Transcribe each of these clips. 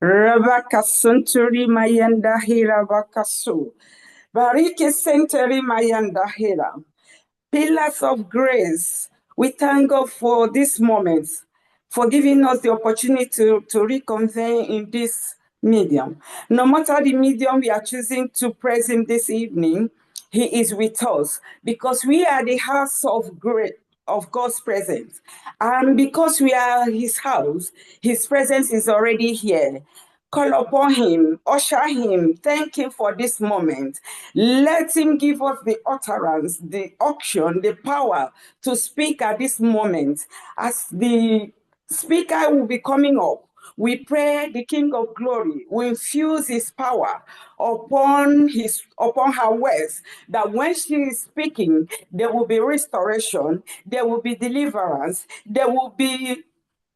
Rabakasunturi Mayanda Hira Bakasu. Barike Senteri Mayanda Hira. Pillars of grace. We thank God for this moment, for giving us the opportunity to reconvene in this medium. No matter the medium we are choosing to praise Him this evening, He is with us because we are the house of grace, of God's presence. And because we are His house, His presence is already here. Call upon Him, usher Him, thank Him for this moment. Let Him give us the utterance, the unction, the power to speak at this moment. As the speaker will be coming up, we pray the King of Glory will infuse His power upon her words, that when she is speaking, there will be restoration, there will be deliverance, there will be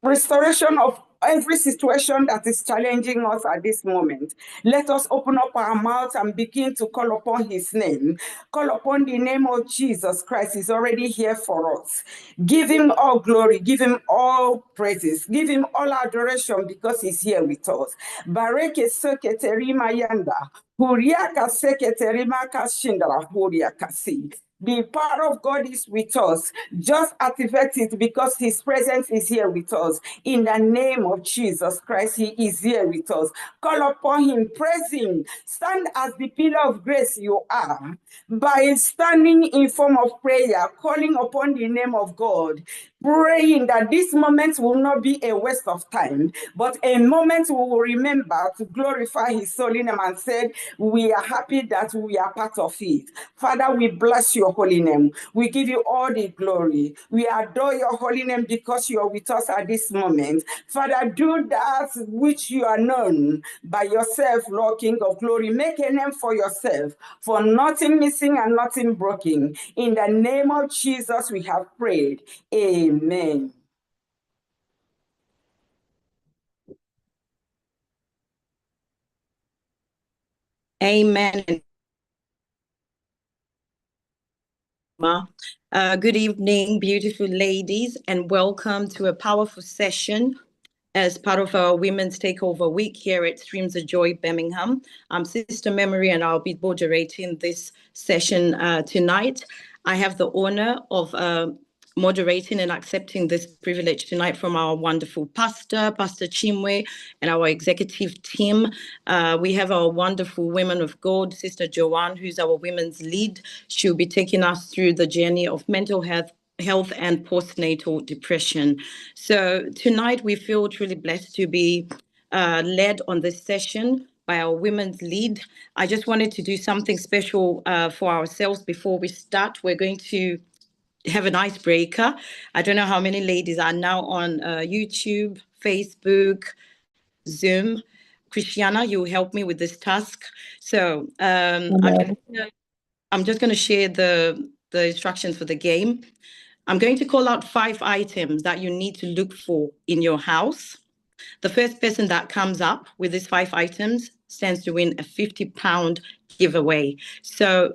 restoration of every situation that is challenging us at this moment. Let us open up our mouths and begin to call upon His name. Call upon the name of Jesus Christ. He's already here for us. Give Him all glory. Give Him all praises. Give Him all adoration because He's here with us. Bareke seketerima yanda. Huriaka seketerima kashindra huriaka si. The power of God is with us. Just activate it because His presence is here with us. In the name of Jesus Christ, He is here with us. Call upon Him, praise Him. Stand as the pillar of grace you are. By standing in form of prayer, calling upon the name of God, praying that this moment will not be a waste of time, but a moment we will remember to glorify His holy name and said, we are happy that we are part of it. Father, we bless your holy name. We give you all the glory. We adore your holy name because you are with us at this moment. Father, do that which you are known by yourself, Lord King of glory. Make a name for yourself, for nothing missing and nothing broken. In the name of Jesus, we have prayed. Amen. Amen. Good evening, beautiful ladies, and welcome to a powerful session as part of our Women's Takeover Week here at Streams of Joy, Birmingham. I'm Sister Memory, and I'll be moderating this session tonight. I have the honor of moderating and accepting this privilege tonight from our wonderful pastor, Pastor Chimwe, and our executive team. We have our wonderful women of God, Sister Joanne, who's our women's lead. She'll be taking us through the journey of mental health and postnatal depression. So tonight we feel truly blessed to be led on this session by our women's lead. I just wanted to do something special for ourselves before we start. We're going to have an icebreaker. I don't know how many ladies are now on YouTube, Facebook, Zoom. Christiana, you help me with this task. So I'm just going to share the instructions for the game. I'm going to call out 5 items that you need to look for in your house. The first person that comes up with these 5 items stands to win a £50 giveaway. So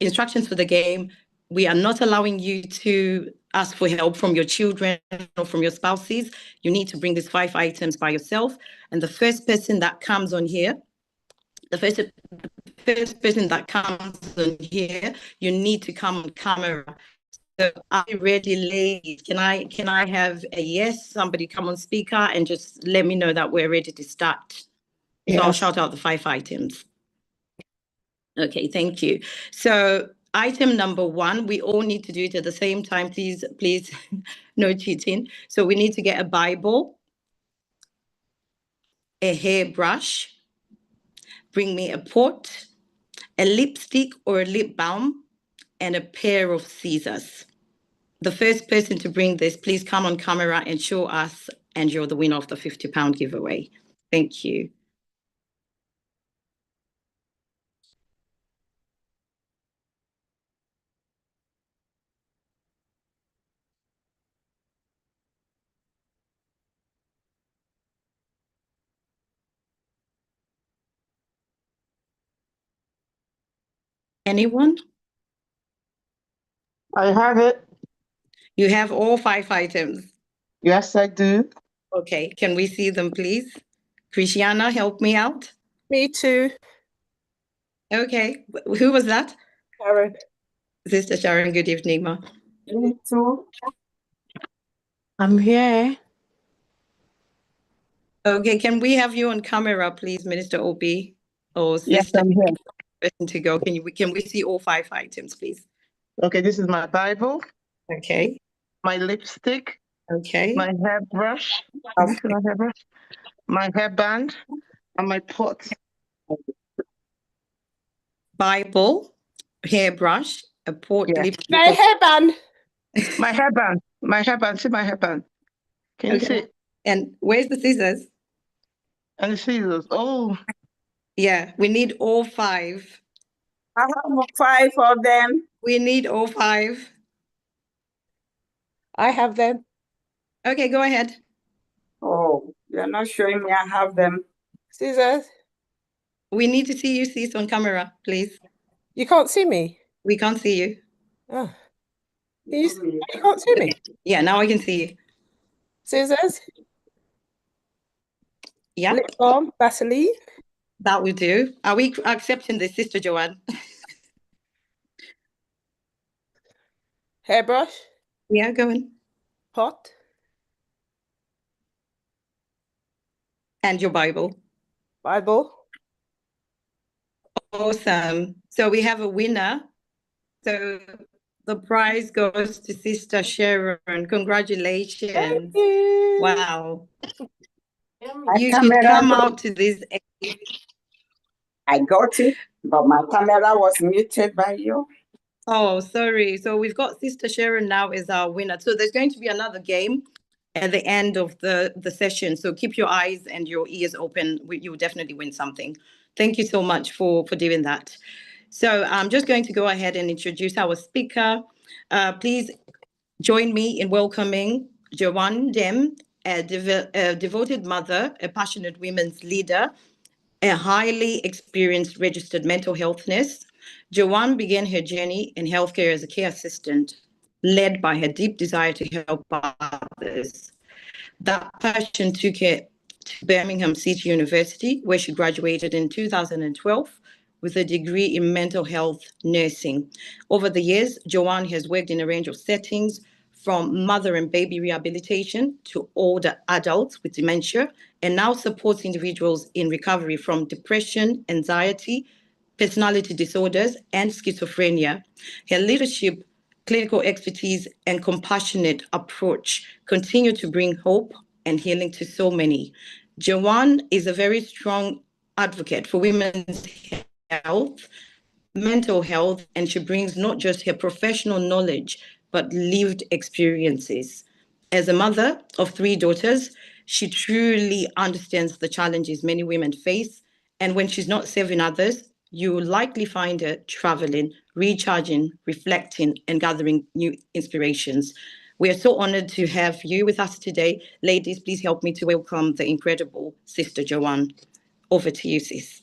instructions for the game: we are not allowing you to ask for help from your children or from your spouses. You need to bring these 5 items by yourself. And the first person that comes on here, the first person that comes on here, you need to come on camera. So are you ready, ladies? Can I have a yes? Somebody come on speaker and just let me know that we're ready to start. Yes. So I'll shout out the 5 items. Okay, thank you. So item number 1, we all need to do it at the same time. Please, no cheating. So we need to get a Bible, a hairbrush, bring me a pot, a lipstick or a lip balm, and a pair of scissors. The first person to bring this, please come on camera and show us, and you're the winner of the £50 giveaway. Thank you. Anyone? I have it. You have all 5 items? Yes, I do. Okay, can we see them, please? Christiana, help me out. Me too. Okay, who was that? Sharon. Sister Sharon, good evening, ma. Me too. I'm here. Okay, can we have you on camera, please, Minister Obi? Or Yes, Sister I'm here. person to go. Can we see all 5 items, please? Okay, this is my Bible, Okay, my lipstick, okay. my hairbrush. Can you see my hairbrush? My hairband and my pot. Bible, hairbrush, a port Yeah. lipstick. My hairband. My hairband. My hairband. See my hairband. Can you see Okay. it? And where's the scissors? And the scissors. Oh, Yeah, we need all 5. I have 5 of them. We need all 5. I have them. Okay, go ahead. Oh, you're not showing me I have them. Scissors. We need to see you, sis, on camera, please. You can't see me. We can't see you. Oh. You can't see me. Yeah, now I can see you. Scissors. Yeah, Lip balm. Vaseline. that will do. Are we accepting this, Sister Joanne? Hairbrush. Yeah, go on. Pot. And your Bible. Bible. Awesome. So we have a winner. So the prize goes to Sister Sharon. Congratulations. Thank you. Wow. My You should camera come got- out to this. I got it, but my camera was muted by you. Oh, sorry. So we've got Sister Sharon now as our winner. So there's going to be another game at the end of the session. So keep your eyes and your ears open. You'll definitely win something. Thank you so much for doing that. So I'm just going to go ahead and introduce our speaker. Please join me in welcoming Joanne Dem, a devoted mother, a passionate women's leader, a highly experienced registered mental health nurse. Joanne began her journey in healthcare as a care assistant, led by her deep desire to help others. That passion took her to Birmingham City University, where she graduated in 2012 with a degree in mental health nursing. Over the years, Joanne has worked in a range of settings, from mother and baby rehabilitation to older adults with dementia, and now supports individuals in recovery from depression, anxiety, personality disorders, and schizophrenia. Her leadership, clinical expertise, and compassionate approach continue to bring hope and healing to so many. Joanne is a very strong advocate for women's health, mental health, and she brings not just her professional knowledge, but lived experiences. As a mother of 3 daughters, she truly understands the challenges many women face. And when she's not serving others, you will likely find her traveling, recharging, reflecting, and gathering new inspirations. We are so honored to have you with us today. Ladies, please help me to welcome the incredible Sister Joanne. Over to you, sis.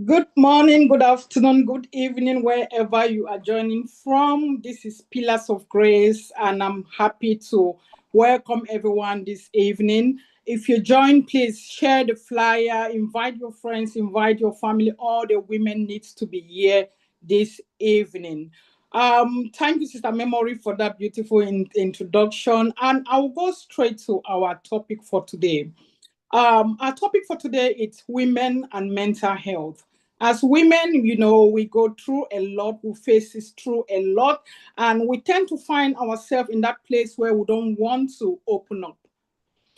Good morning, good afternoon, good evening, wherever you are joining from. This is Pillars of Grace, and I'm happy to welcome everyone this evening. If you join, please share the flyer, invite your friends, invite your family. All the women need to be here this evening. Thank you, Sister Memory, for that beautiful introduction. And I'll go straight to our topic for today. Our topic for today is women and mental health. As women, you know, we go through a lot, we face through a lot, and we tend to find ourselves in that place where we don't want to open up.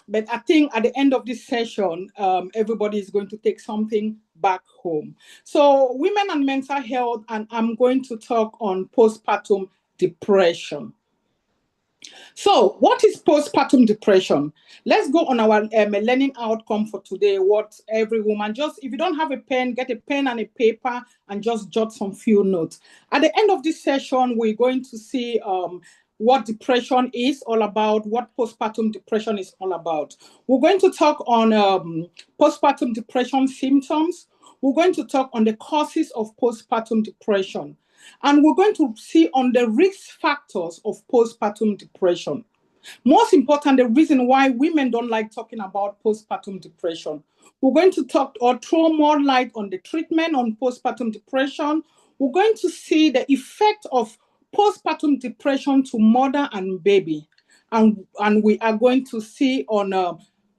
But I think at the end of this session, everybody is going to take something back home. So women and mental health, and I'm going to talk on postpartum depression. So what is postpartum depression? Let's go on our learning outcome for today. What every woman, just if you don't have a pen, get a pen and a paper and just jot some few notes. At the end of this session, we're going to see what depression is all about, what postpartum depression is all about. We're going to talk on postpartum depression symptoms. We're going to talk on the causes of postpartum depression. And we're going to see on the risk factors of postpartum depression. Most important, the reason why women don't like talking about postpartum depression. We're going to talk or throw more light on the treatment on postpartum depression. We're going to see the effect of postpartum depression to mother and baby. And we are going to see on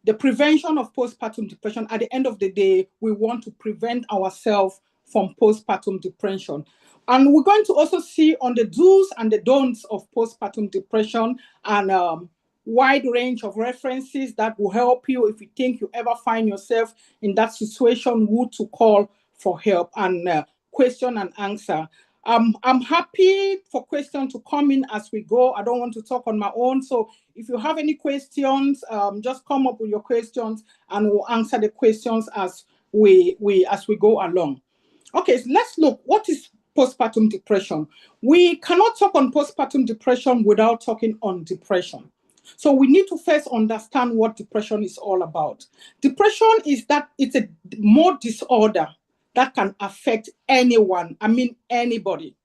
the prevention of postpartum depression. At the end of the day, we want to prevent ourselves from postpartum depression. And we're going to also see on the do's and the don'ts of postpartum depression and wide range of references that will help you if you think you ever find yourself in that situation, who to call for help, and question and answer. I'm happy for questions to come in as we go. I don't want to talk on my own. So if you have any questions, just come up with your questions and we'll answer the questions as we go along. Okay, so let's look. What is postpartum depression? We cannot talk on postpartum depression without talking on depression. So we need to first understand what depression is all about. Depression is that it's a mood disorder that can affect anyone. I mean, anybody.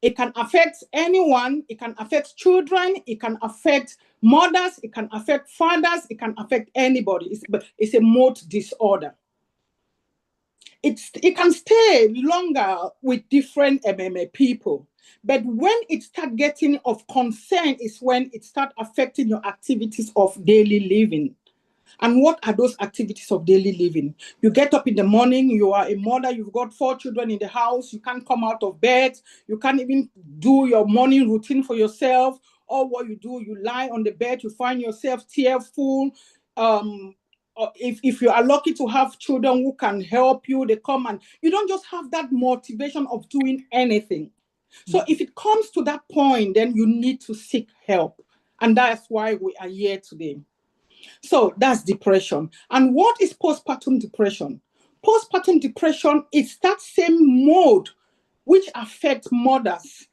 It can affect anyone. It can affect children. It can affect mothers. It can affect fathers. It can affect anybody. It's a mood disorder. It can stay longer with different people. But when it starts getting of concern is when it starts affecting your activities of daily living. And what are those activities of daily living? You get up in the morning, you are a mother, you've got 4 children in the house, you can't come out of bed, you can't even do your morning routine for yourself. Or what you do, you lie on the bed, you find yourself tearful. If you are lucky to have children who can help you, they come, and you don't just have that motivation of doing anything. So if it comes to that point, then you need to seek help. And that's why we are here today. So that's depression. And what is postpartum depression? Postpartum depression is that same mode which affects mothers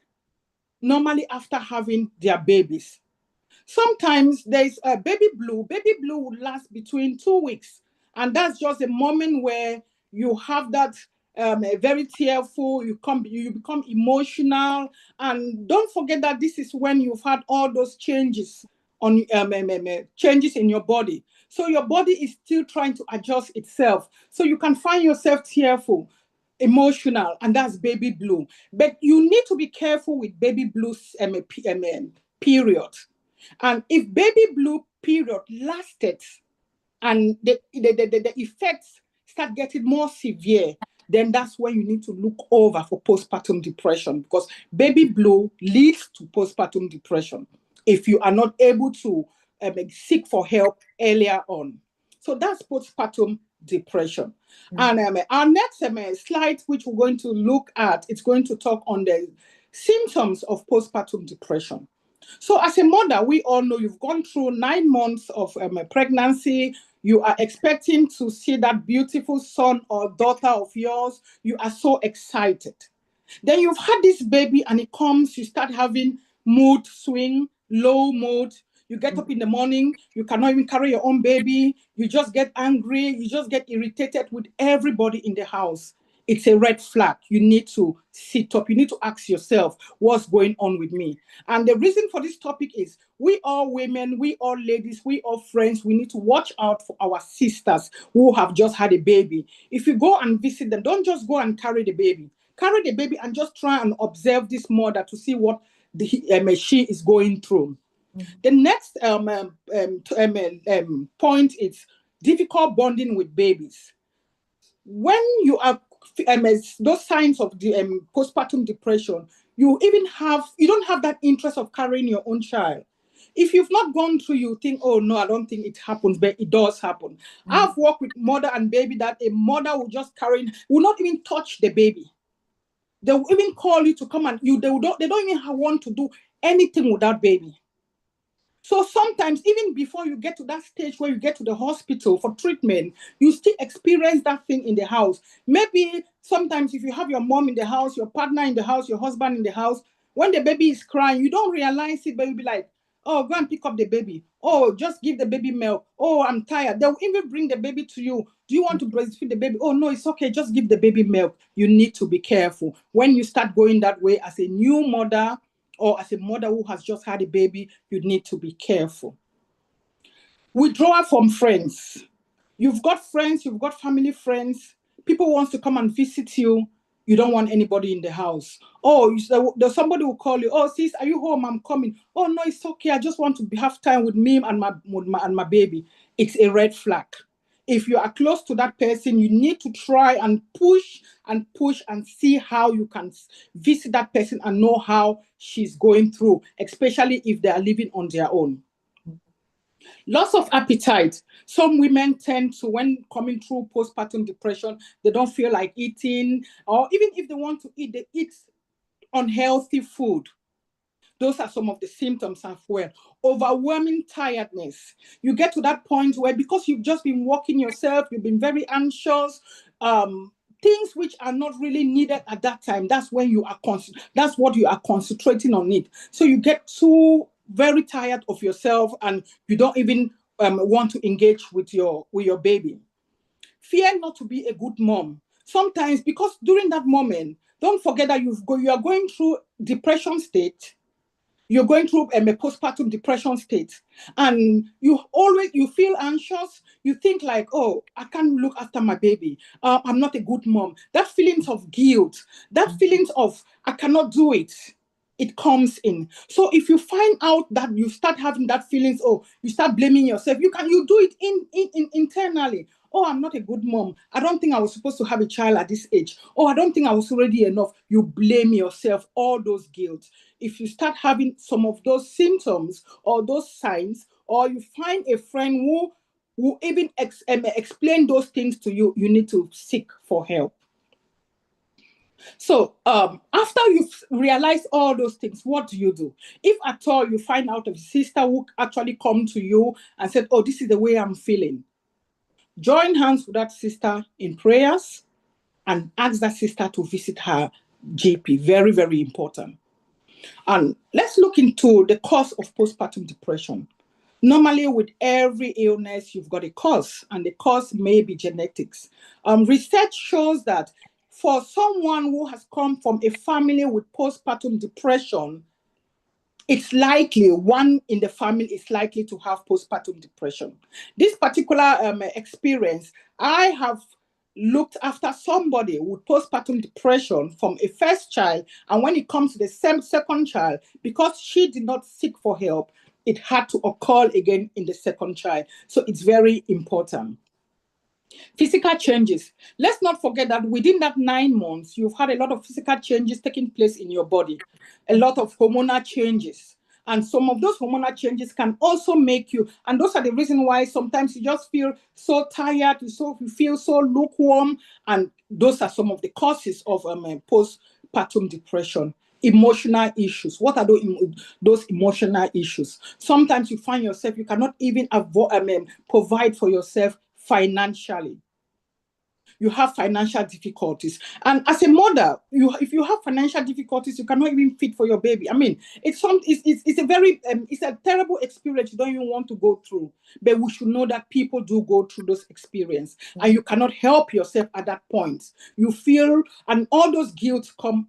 normally after having their babies. Sometimes there's a baby blue. Baby blue would last between 2 weeks. And that's just a moment where you have that very tearful, you become emotional. And don't forget that this is when you've had all those changes on changes in your body. So your body is still trying to adjust itself. So you can find yourself tearful, emotional, and that's baby blue. But you need to be careful with baby blue period. And if baby blue period lasted and the effects start getting more severe, then that's when you need to look over for postpartum depression, because baby blue leads to postpartum depression if you are not able to seek for help earlier on. So that's postpartum depression. And our next slide, which we're going to look at, it's going to talk on the symptoms of postpartum depression. So as a mother, we all know you've gone through 9 months of pregnancy. You are expecting to see that beautiful son or daughter of yours. You are so excited. Then you've had this baby and it comes, you start having mood swing, low mood. You get up in the morning, you cannot even carry your own baby. You just get angry. You just get irritated with everybody in the house. It's a red flag. You need to sit up. You need to ask yourself, what's going on with me? And the reason for this topic is we all women, we all ladies, we all friends, we need to watch out for our sisters who have just had a baby. If you go and visit them, don't just go and carry the baby. Carry the baby and just try and observe this mother to see what she is going through. The next point is difficult bonding with babies. When you are those signs of the postpartum depression, you don't have that interest of carrying your own child. If you've not gone through, you think, oh no, I don't think it happens, but it does happen. I've worked with mother and baby that a mother will just will not even touch the baby. They will even call you to come and they don't even want to do anything with that baby. So sometimes, even before you get to that stage where you get to the hospital for treatment, you still experience that thing in the house. Maybe sometimes if you have your mom in the house, your partner in the house, your husband in the house, when the baby is crying, you don't realize it, but you'll be like, oh, go and pick up the baby. Oh, just give the baby milk. Oh, I'm tired. They'll even bring the baby to you. Do you want to breastfeed the baby? Oh, no, it's okay. Just give the baby milk. You need to be careful. When you start going that way as a new mother, or as a mother who has just had a baby, you need to be careful. Withdrawal from friends. You've got friends, you've got family friends. People want to come and visit you. You don't want anybody in the house. Oh, there's somebody will call you. Oh, sis, are you home? I'm coming. Oh, no, it's okay. I just want to have time with me and my baby. It's a red flag. If you are close to that person, you need to try and push and see how you can visit that person and know how she's going through, especially if they are living on their own. Loss of appetite. Some women tend to, when coming through postpartum depression, they don't feel like eating, or even if they want to eat, they eat unhealthy food. Those are some of the symptoms as well. Overwhelming tiredness. You get to that point where, because you've just been working yourself, you've been very anxious, things which are not really needed at that time, that's when you are that's what you are concentrating on it. So you get too very tired of yourself and you don't even want to engage with your baby. Fear not to be a good mom. Sometimes, because during that moment, don't forget that you are going through depression state. You're going through a postpartum depression state, and you feel anxious. You think like, oh, I can't look after my baby. I'm not a good mom. That feelings of guilt, that feelings of I cannot do it, it comes in. So if you find out that you start having that feelings, oh, you start blaming yourself, you do it internally. Oh, I'm not a good mom. I don't think I was supposed to have a child at this age. Oh, I don't think I was ready enough. You blame yourself, all those guilt. If you start having some of those symptoms or those signs, or you find a friend who even explain those things to you, you need to seek for help. So after you've realized all those things, what do you do? If at all you find out of a sister who actually come to you and said, oh, this is the way I'm feeling, join hands with that sister in prayers and ask that sister to visit her GP. Very, very important. And let's look into the cause of postpartum depression. Normally, with every illness, you've got a cause, and the cause may be genetics. Research shows that for someone who has come from a family with postpartum depression, it's likely one in the family is likely to have postpartum depression. This particular experience, I have looked after somebody with postpartum depression from a first child, and when it comes to the second child, because she did not seek for help, it had to occur again in the second child. So it's very important. Physical changes. Let's not forget that within that 9 months, you've had a lot of physical changes taking place in your body, a lot of hormonal changes. And some of those hormonal changes can also make you, and those are the reason why sometimes you just feel so tired, you feel so lukewarm, and those are some of the causes of postpartum depression. Emotional issues. What are those emotional issues? Sometimes you find yourself, you cannot even provide for yourself financially. You have financial difficulties. And as a mother, if you have financial difficulties, you cannot even feed for your baby. I mean, it's a terrible experience you don't even want to go through. But we should know that people do go through those experiences, and you cannot help yourself at that point. You feel, and all those guilt come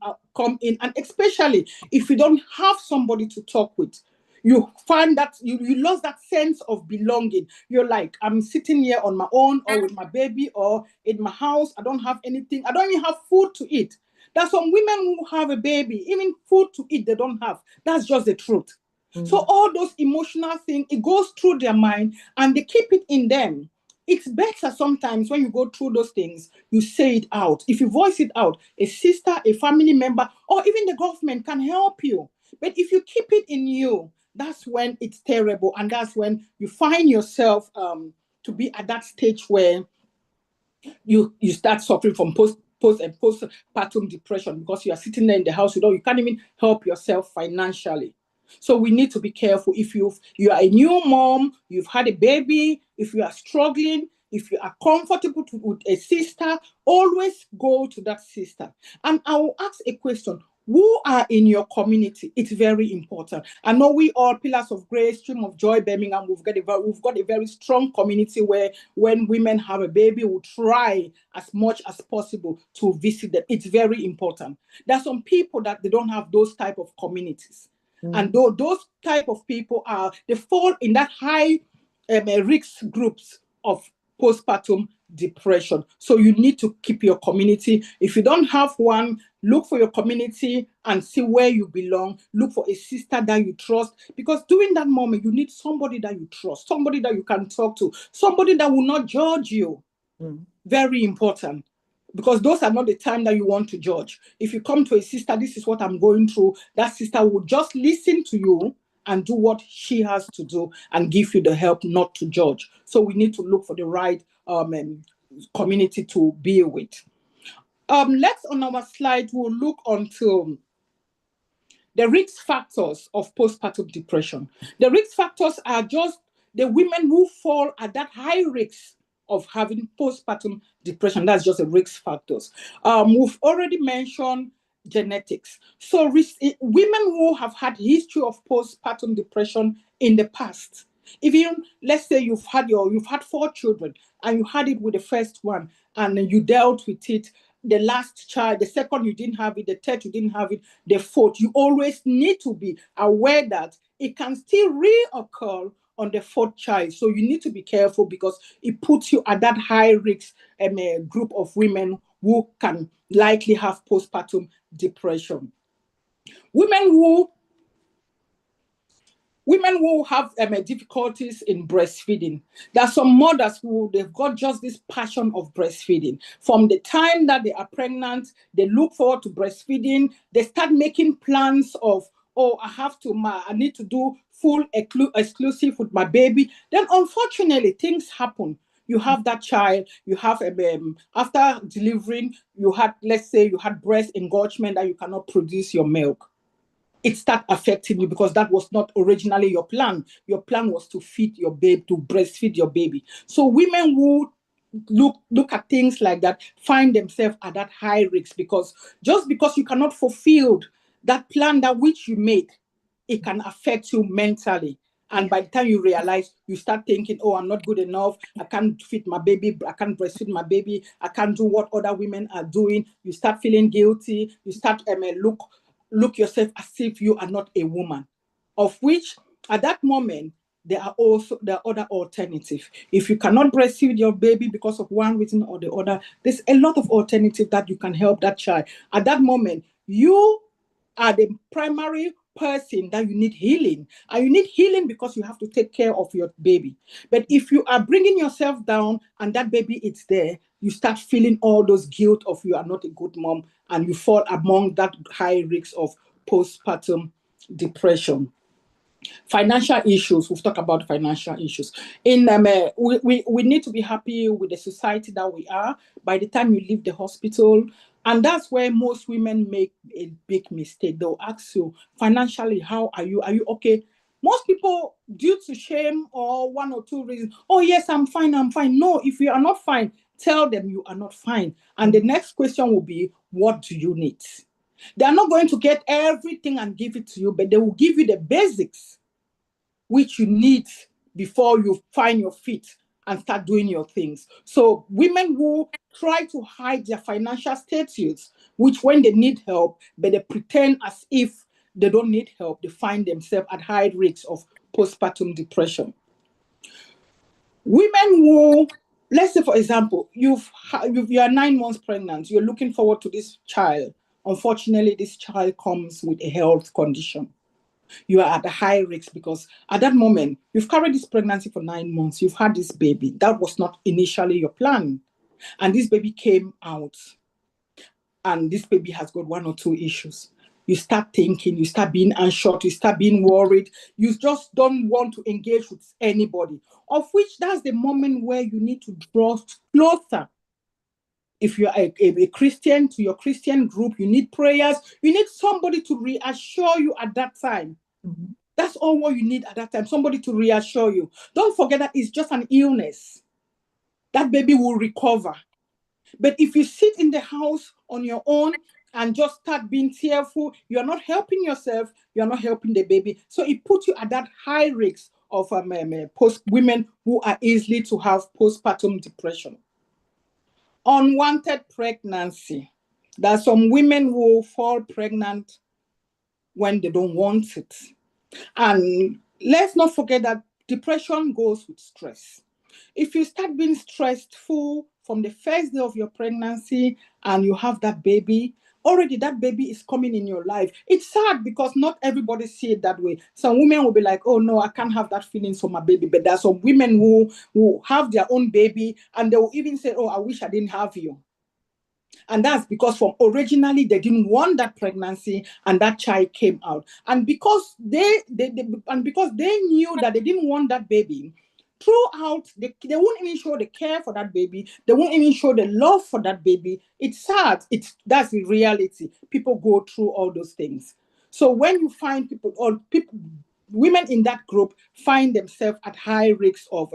in, and especially if you don't have somebody to talk with. You find that you lost that sense of belonging. You're like, I'm sitting here on my own, or with my baby, or in my house. I don't have anything. I don't even have food to eat. There's some women who have a baby, even food to eat they don't have. That's just the truth. So all those emotional things, it goes through their mind and they keep it in them. It's better sometimes when you go through those things, you say it out. If you voice it out, a sister, a family member, or even the government can help you. But if you keep it in you, that's when it's terrible, and that's when you find yourself to be at that stage where you start suffering from postpartum depression, because you are sitting there in the house, you can't even help yourself financially. So we need to be careful. If you are a new mom, you've had a baby, if you are struggling, if you are comfortable with a sister, always go to that sister. And I will ask a question. Who are in your community? It's very important. I know we all, Pillars of Grace, Stream of Joy, Birmingham, we've got a very strong community where when women have a baby, we try as much as possible to visit them. It's very important. There are some people that they don't have those type of communities. And those type of people they fall in that high risk groups of postpartum depression. So you need to keep your community. If you don't have one, look for your community and see where you belong. Look for a sister that you trust, because during that moment, you need somebody that you trust, somebody that you can talk to, somebody that will not judge you. Very important, because those are not the time that you want to judge. If you come to a sister, this is what I'm going through, that sister will just listen to you and do what she has to do and give you the help, not to judge. So we need to look for the right community to be with. Next on our slide, we'll look onto the risk factors of postpartum depression. The risk factors are just the women who fall at that high risk of having postpartum depression. That's just the risk factors. We've already mentioned genetics. So women who have had history of postpartum depression in the past, even let's say you've had 4 children and you had it with the first one and you dealt with it, the last child, the second you didn't have it, the third you didn't have it, the fourth, you always need to be aware that it can still reoccur on the fourth child. So you need to be careful, because it puts you at that high risk group of women who can likely have postpartum depression. Women who have difficulties in breastfeeding. There are some mothers who they've got just this passion of breastfeeding. From the time that they are pregnant, they look forward to breastfeeding. They start making plans of, oh, I need to do full exclusive with my baby. Then unfortunately, things happen. You have that child, you have after delivering, let's say you had breast engorgement that you cannot produce your milk. It starts affecting you, because that was not originally your plan. Your plan was to feed your baby, to breastfeed your baby. So women who look at things like that find themselves at that high risk, because just because you cannot fulfill that plan that which you made, it can affect you mentally. And by the time you realize, you start thinking, oh, I'm not good enough. I can't feed my baby. I can't breastfeed my baby. I can't do what other women are doing. You start feeling guilty. You start look yourself as if you are not a woman, of which at that moment, there are other alternatives. If you cannot breastfeed your baby because of one reason or the other, there's a lot of alternatives that you can help that child. At that moment, you are the primary person that you need healing. And you need healing because you have to take care of your baby. But if you are bringing yourself down and that baby is there, you start feeling all those guilt of you are not a good mom, and you fall among that high risk of postpartum depression. Financial issues. We've talked about financial issues. We need to be happy with the society that we are by the time you leave the hospital. And that's where most women make a big mistake. They'll ask you, financially, how are you? Are you okay? Most people, due to shame or one or two reasons, oh, yes, I'm fine, I'm fine. No, if you are not fine, tell them you are not fine. And the next question will be, what do you need? They are not going to get everything and give it to you, but they will give you the basics which you need before you find your feet and start doing your things. So women who try to hide their financial status, which when they need help, but they pretend as if they don't need help, they find themselves at high risk of postpartum depression. Women who, let's say for example, you are 9 months pregnant, you're looking forward to this child. Unfortunately, this child comes with a health condition. You are at a high risk, because at that moment, you've carried this pregnancy for 9 months, you've had this baby. That was not initially your plan. And this baby came out, and this baby has got 1 or 2 issues. You start thinking, you start being anxious, you start being worried. You just don't want to engage with anybody, of which that's the moment where you need to draw closer. If you're a Christian, to your Christian group, you need prayers. You need somebody to reassure you at that time. That's all what you need at that time, somebody to reassure you. Don't forget that it's just an illness. That baby will recover. But if you sit in the house on your own and just start being tearful, you're not helping yourself, you're not helping the baby. So it puts you at that high risk of women who are easily to have postpartum depression. Unwanted pregnancy. There are some women who fall pregnant when they don't want it. And let's not forget that depression goes with stress. If you start being stressful from the first day of your pregnancy and you have that baby, already that baby is coming in your life. It's sad because not everybody see it that way. Some women will be like, oh no, I can't have that feeling for my baby. But there are some women who have their own baby and they will even say, oh, I wish I didn't have you. And that's because from originally they didn't want that pregnancy and that child came out. And because they knew that they didn't want that baby, throughout, they won't even show the care for that baby. They won't even show the love for that baby. It's sad. That's the reality. People go through all those things. So when you find women in that group find themselves at high risks of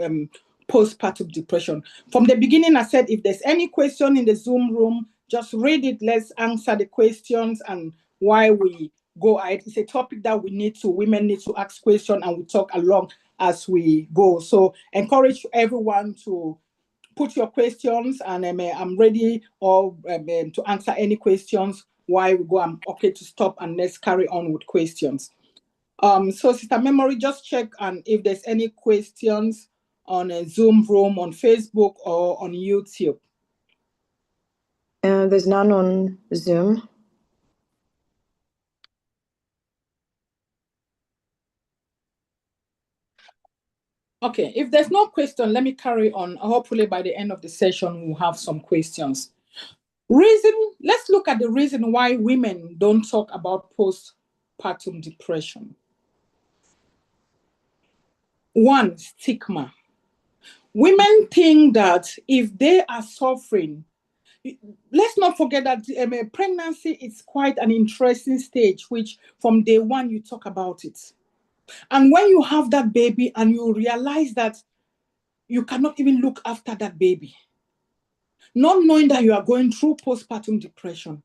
postpartum depression. From the beginning, I said, if there's any question in the Zoom room, just read it. Let's answer the questions and why we go ahead. It's a topic that women need to ask questions, and we talk along as we go. So encourage everyone to put your questions, and I'm ready to answer any questions while we go. I'm okay to stop and let's carry on with questions. So Sister Memory, just check and if there's any questions on a Zoom room, on Facebook or on YouTube. There's none on Zoom. Okay, if there's no question, let me carry on. Hopefully by the end of the session, we'll have some questions. Let's look at the reason why women don't talk about postpartum depression. One, stigma. Women think that if they are suffering, let's not forget that pregnancy is quite an interesting stage, which from day one, you talk about it. And when you have that baby and you realize that you cannot even look after that baby, not knowing that you are going through postpartum depression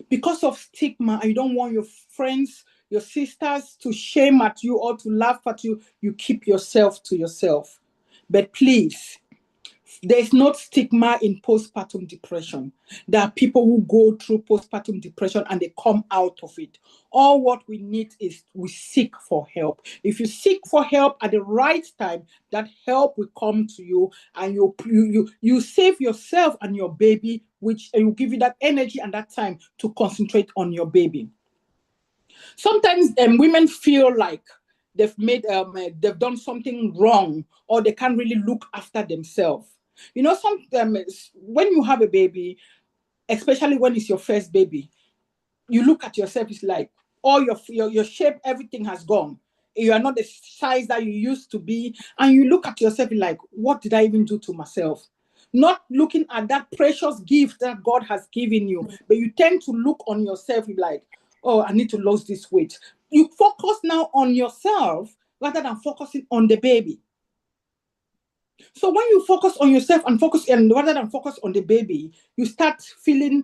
because of stigma, and you don't want your friends, your sisters to shame at you or to laugh at you, you keep yourself to yourself. But please, there's no stigma in postpartum depression. There are people who go through postpartum depression and they come out of it. All what we need is we seek for help. If you seek for help at the right time, that help will come to you, and you save yourself and your baby, which will give you that energy and that time to concentrate on your baby. Sometimes women feel like they've done something wrong, or they can't really look after themselves. You know, when you have a baby, especially when it's your first baby, you look at yourself, it's like all your shape, everything has gone. You are not the size that you used to be. And you look at yourself like, what did I even do to myself? Not looking at that precious gift that God has given you, but you tend to look on yourself like, oh, I need to lose this weight. You focus now on yourself rather than focusing on the baby. So when you focus on yourself and rather than focus on the baby, you start feeling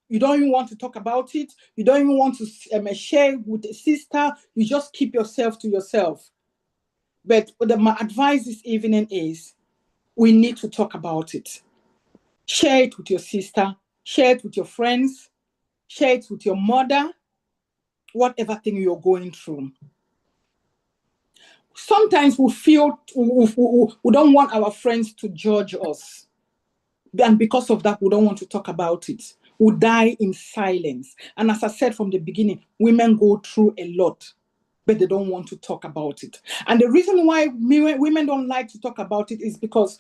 you don't even want to talk about it. You don't even want to share with a sister. You just keep yourself to yourself. But my advice this evening is we need to talk about it. Share it with your sister. Share it with your friends. Share it with your mother. Whatever thing you're going through. Sometimes we feel we don't want our friends to judge us. And because of that, we don't want to talk about it. We die in silence. And as I said from the beginning, women go through a lot, but they don't want to talk about it. And the reason why women don't like to talk about it is because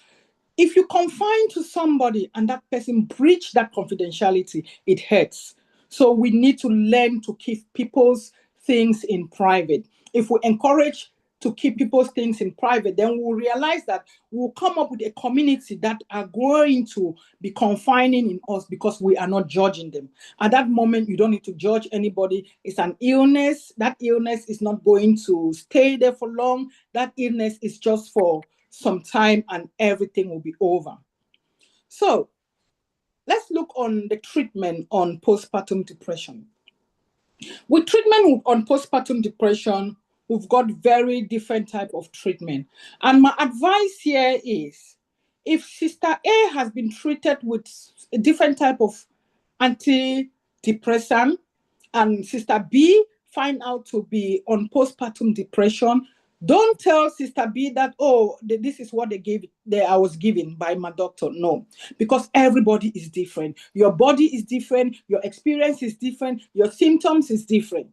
if you confide to somebody and that person breach that confidentiality, it hurts. So we need to learn to keep people's things in private. If we encourage to keep people's things in private, then we'll realize that we'll come up with a community that are going to be confining in us because we are not judging them. At that moment, you don't need to judge anybody. It's an illness. That illness is not going to stay there for long. That illness is just for some time and everything will be over. So let's look on the treatment on postpartum depression. With treatment on postpartum depression, we've got very different type of treatment. And my advice here is, if Sister A has been treated with a different type of antidepressant, and Sister B find out to be on postpartum depression, don't tell Sister B that, oh, this is what I was given by my doctor. No, because everybody is different. Your body is different. Your experience is different. Your symptoms is different.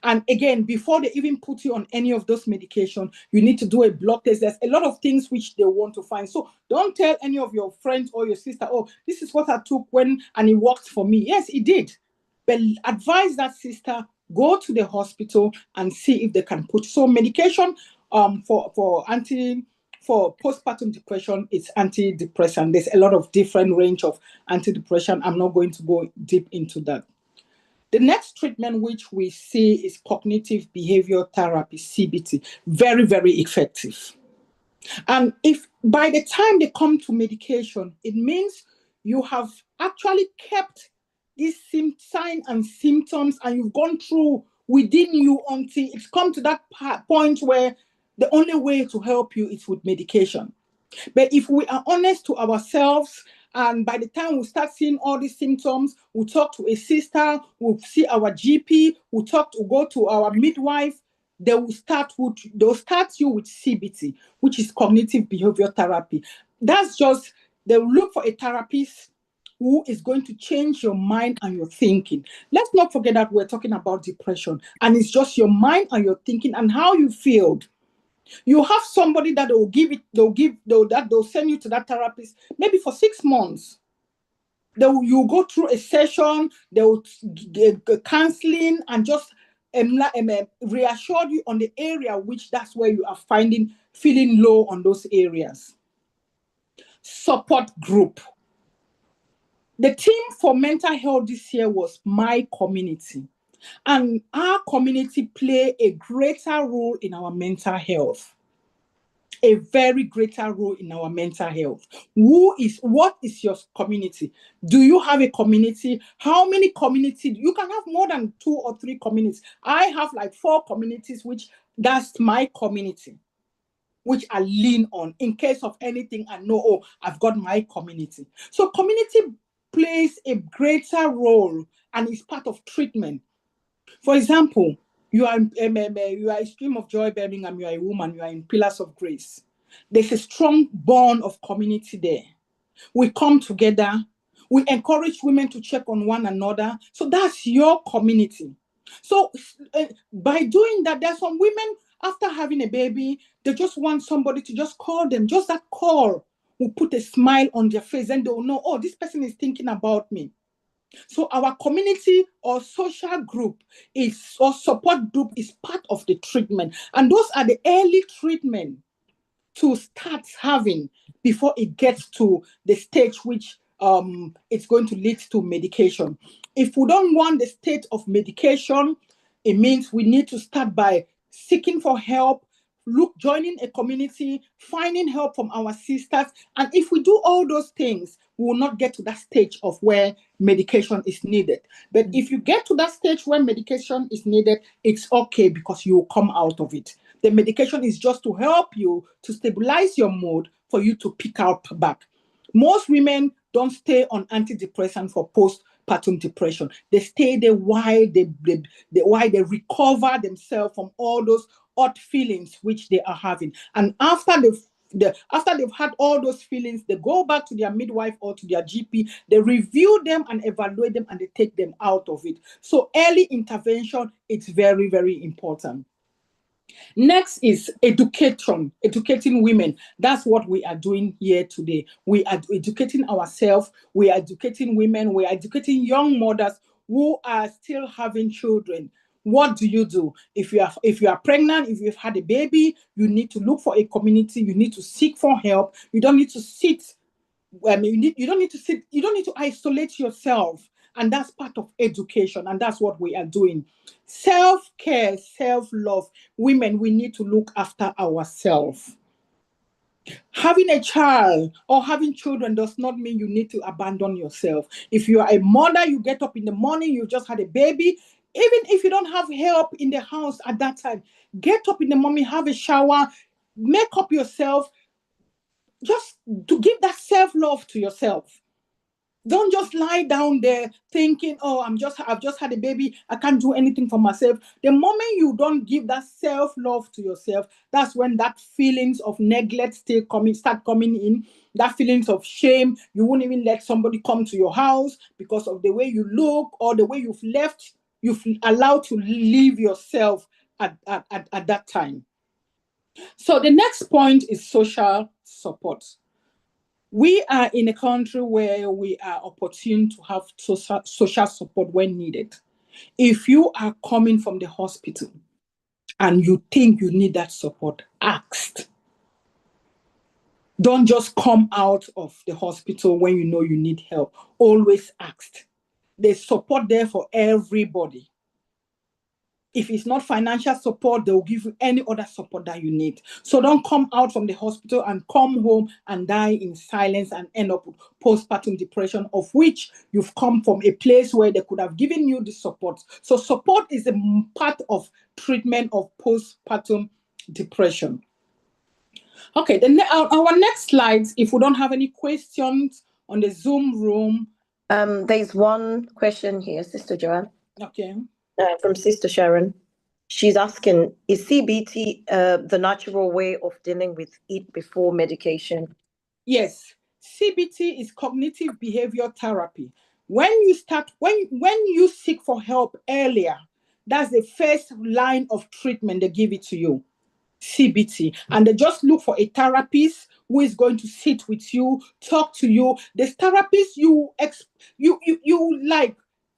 And again, before they even put you on any of those medications, you need to do a blood test. There's a lot of things which they want to find. So don't tell any of your friends or your sister, oh, this is what I took and it worked for me. Yes, it did. But advise that sister, go to the hospital and see if they can put. So medication for postpartum depression, it's antidepressant. There's a lot of different range of antidepressant. I'm not going to go deep into that. The next treatment which we see is cognitive behavior therapy, CBT. Very, very effective. And if by the time they come to medication, it means you have actually kept these signs and symptoms and you've gone through within you until it's come to that point where the only way to help you is with medication. But if we are honest to ourselves, and by the time we start seeing all these symptoms, we'll talk to a sister, we'll see our GP, we'll go to our midwife, they'll start you with CBT, which is cognitive behavior therapy. That's just, they'll look for a therapist who is going to change your mind and your thinking. Let's not forget that we're talking about depression, and it's just your mind and your thinking and how you feel. You have somebody that they'll send you to that therapist maybe for 6 months. You go through a session, they'll counseling and just reassure you on the area which that's where you are feeling low on those areas. Support group. The theme for mental health this year was my community. And our community play a greater role in our mental health. A very greater role in our mental health. What is your community? Do you have a community? How many communities? You can have more than 2 or 3 communities. I have like 4 communities, which that's my community, which I lean on in case of anything. I know, oh, I've got my community. So community plays a greater role and is part of treatment. For example, you are a Stream of Joy Birmingham, you are a woman, you are in Pillars of Grace. There's a strong bond of community there. We come together, we encourage women to check on one another. So that's your community. So by doing that, there's some women, after having a baby, they just want somebody to just call them. Just that call will put a smile on their face and they'll know, oh, this person is thinking about me. So our community or social group or support group is part of the treatment. And those are the early treatment to start having before it gets to the stage which it's going to lead to medication. If we don't want the state of medication, it means we need to start by seeking for help, joining a community, finding help from our sisters. And if we do all those things, we will not get to that stage of where medication is needed. But if you get to that stage where medication is needed, it's okay because you will come out of it. The medication is just to help you to stabilize your mood for you to pick up back. Most women don't stay on antidepressant for postpartum depression. They stay there while they recover themselves from all those odd feelings which they are having. And after they've had all those feelings, they go back to their midwife or to their GP, they review them and evaluate them and they take them out of it. So early intervention is very, very important. Next is educating women. That's what we are doing here today. We are educating ourselves, we are educating women, we are educating young mothers who are still having children. What do you do? If you are pregnant, if you've had a baby, you need to look for a community, you need to seek for help. You don't need to sit. You don't need to isolate yourself. And that's part of education, and that's what we are doing. Self-care, self-love. Women, we need to look after ourselves. Having a child or having children does not mean you need to abandon yourself. If you are a mother, you get up in the morning, you just had a baby. Even if you don't have help in the house at that time, get up in the morning, have a shower, make up yourself, just to give that self-love to yourself. Don't just lie down there thinking, oh, I've just had a baby, I can't do anything for myself. The moment you don't give that self-love to yourself, that's when that feelings of neglect start coming in, that feelings of shame. You won't even let somebody come to your house because of the way you look or the way you've allowed to leave yourself at that time. So the next point is social support. We are in a country where we are opportune to have social support when needed. If you are coming from the hospital and you think you need that support, ask. Don't just come out of the hospital when you know you need help. Always ask. There's support there for everybody. If it's not financial support, they will give you any other support that you need. So don't come out from the hospital and come home and die in silence and end up with postpartum depression, of which you've come from a place where they could have given you the support. So support is a part of treatment of postpartum depression. Okay, then our next slides, if we don't have any questions on the Zoom room. There's one question here, Sister Joanne. Okay. From Sister Sharon. She's asking, is CBT the natural way of dealing with it before medication? Yes, CBT is cognitive behavior therapy. When you seek for help earlier, that's the first line of treatment they give it to you. CBT, and they just look for a therapist who is going to sit with you, talk to you. This therapist, you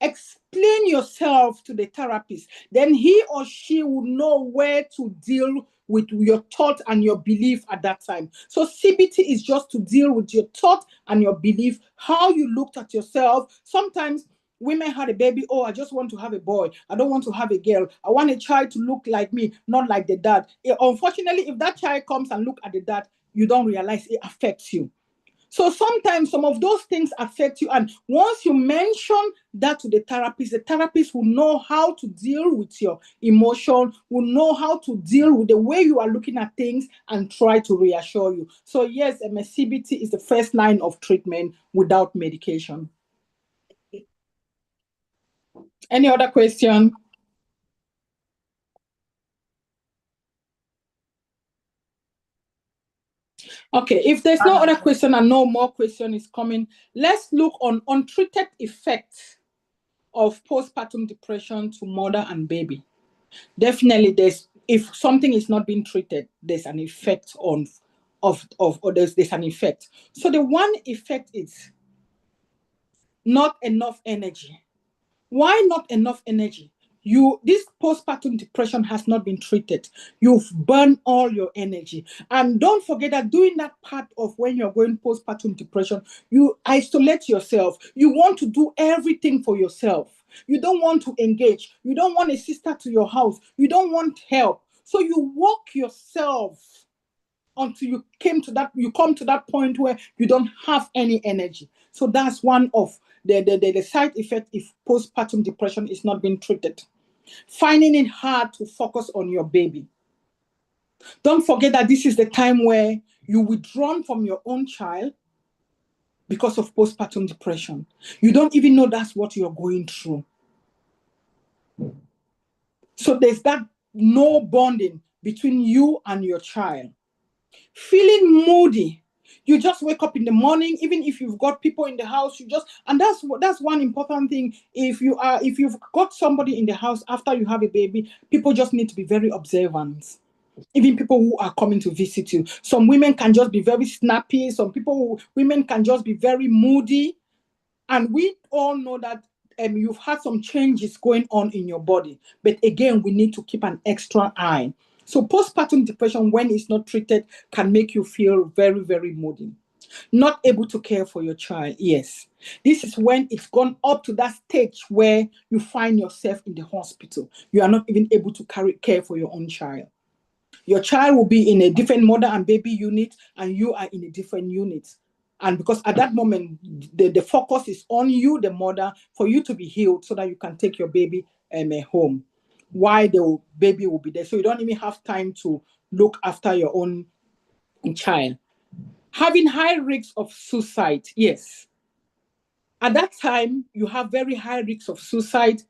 explain yourself to the therapist, then he or she will know where to deal with your thought and your belief at that time. So CBT is just to deal with your thought and your belief, how you looked at yourself. Sometimes women had a baby, oh, I just want to have a boy. I don't want to have a girl. I want a child to look like me, not like the dad. Unfortunately, if that child comes and look at the dad, you don't realize it affects you. So sometimes some of those things affect you. And once you mention that to the therapist will know how to deal with your emotion, will know how to deal with the way you are looking at things and try to reassure you. So yes, CBT is the first line of treatment without medication. Any other question? Okay, if there's no other question and no more question is coming, let's look on untreated effects of postpartum depression to mother and baby. Definitely, if something is not being treated, there's an effect there's an effect. So the one effect is not enough energy. Why not enough energy? This postpartum depression has not been treated. You've burned all your energy. And don't forget that during that part of when you're going postpartum depression, you isolate yourself. You want to do everything for yourself. You don't want to engage. You don't want a sister to your house. You don't want help. So you work yourself until you come to that point where you don't have any energy. So that's one of the side effect if postpartum depression is not being treated. Finding it hard to focus on your baby. Don't forget that this is the time where you withdrawn from your own child because of postpartum depression. You don't even know that's what you're going through. So there's that no bonding between you and your child. Feeling moody. You just wake up in the morning, even if you've got people in the house, and that's one important thing. If you've got somebody in the house after you have a baby, people just need to be very observant. Even people who are coming to visit you. Some women can just be very snappy. Women can just be very moody. And we all know that you've had some changes going on in your body. But again, we need to keep an extra eye. So postpartum depression, when it's not treated, can make you feel very, very moody. Not able to care for your child, yes. This is when it's gone up to that stage where you find yourself in the hospital. You are not even able to care for your own child. Your child will be in a different mother and baby unit, and you are in a different unit. And because at that moment, the focus is on you, the mother, for you to be healed so that you can take your baby home while the baby will be there. So you don't even have time to look after your own child. Having high risks of suicide, yes. At that time, you have very high risks of suicide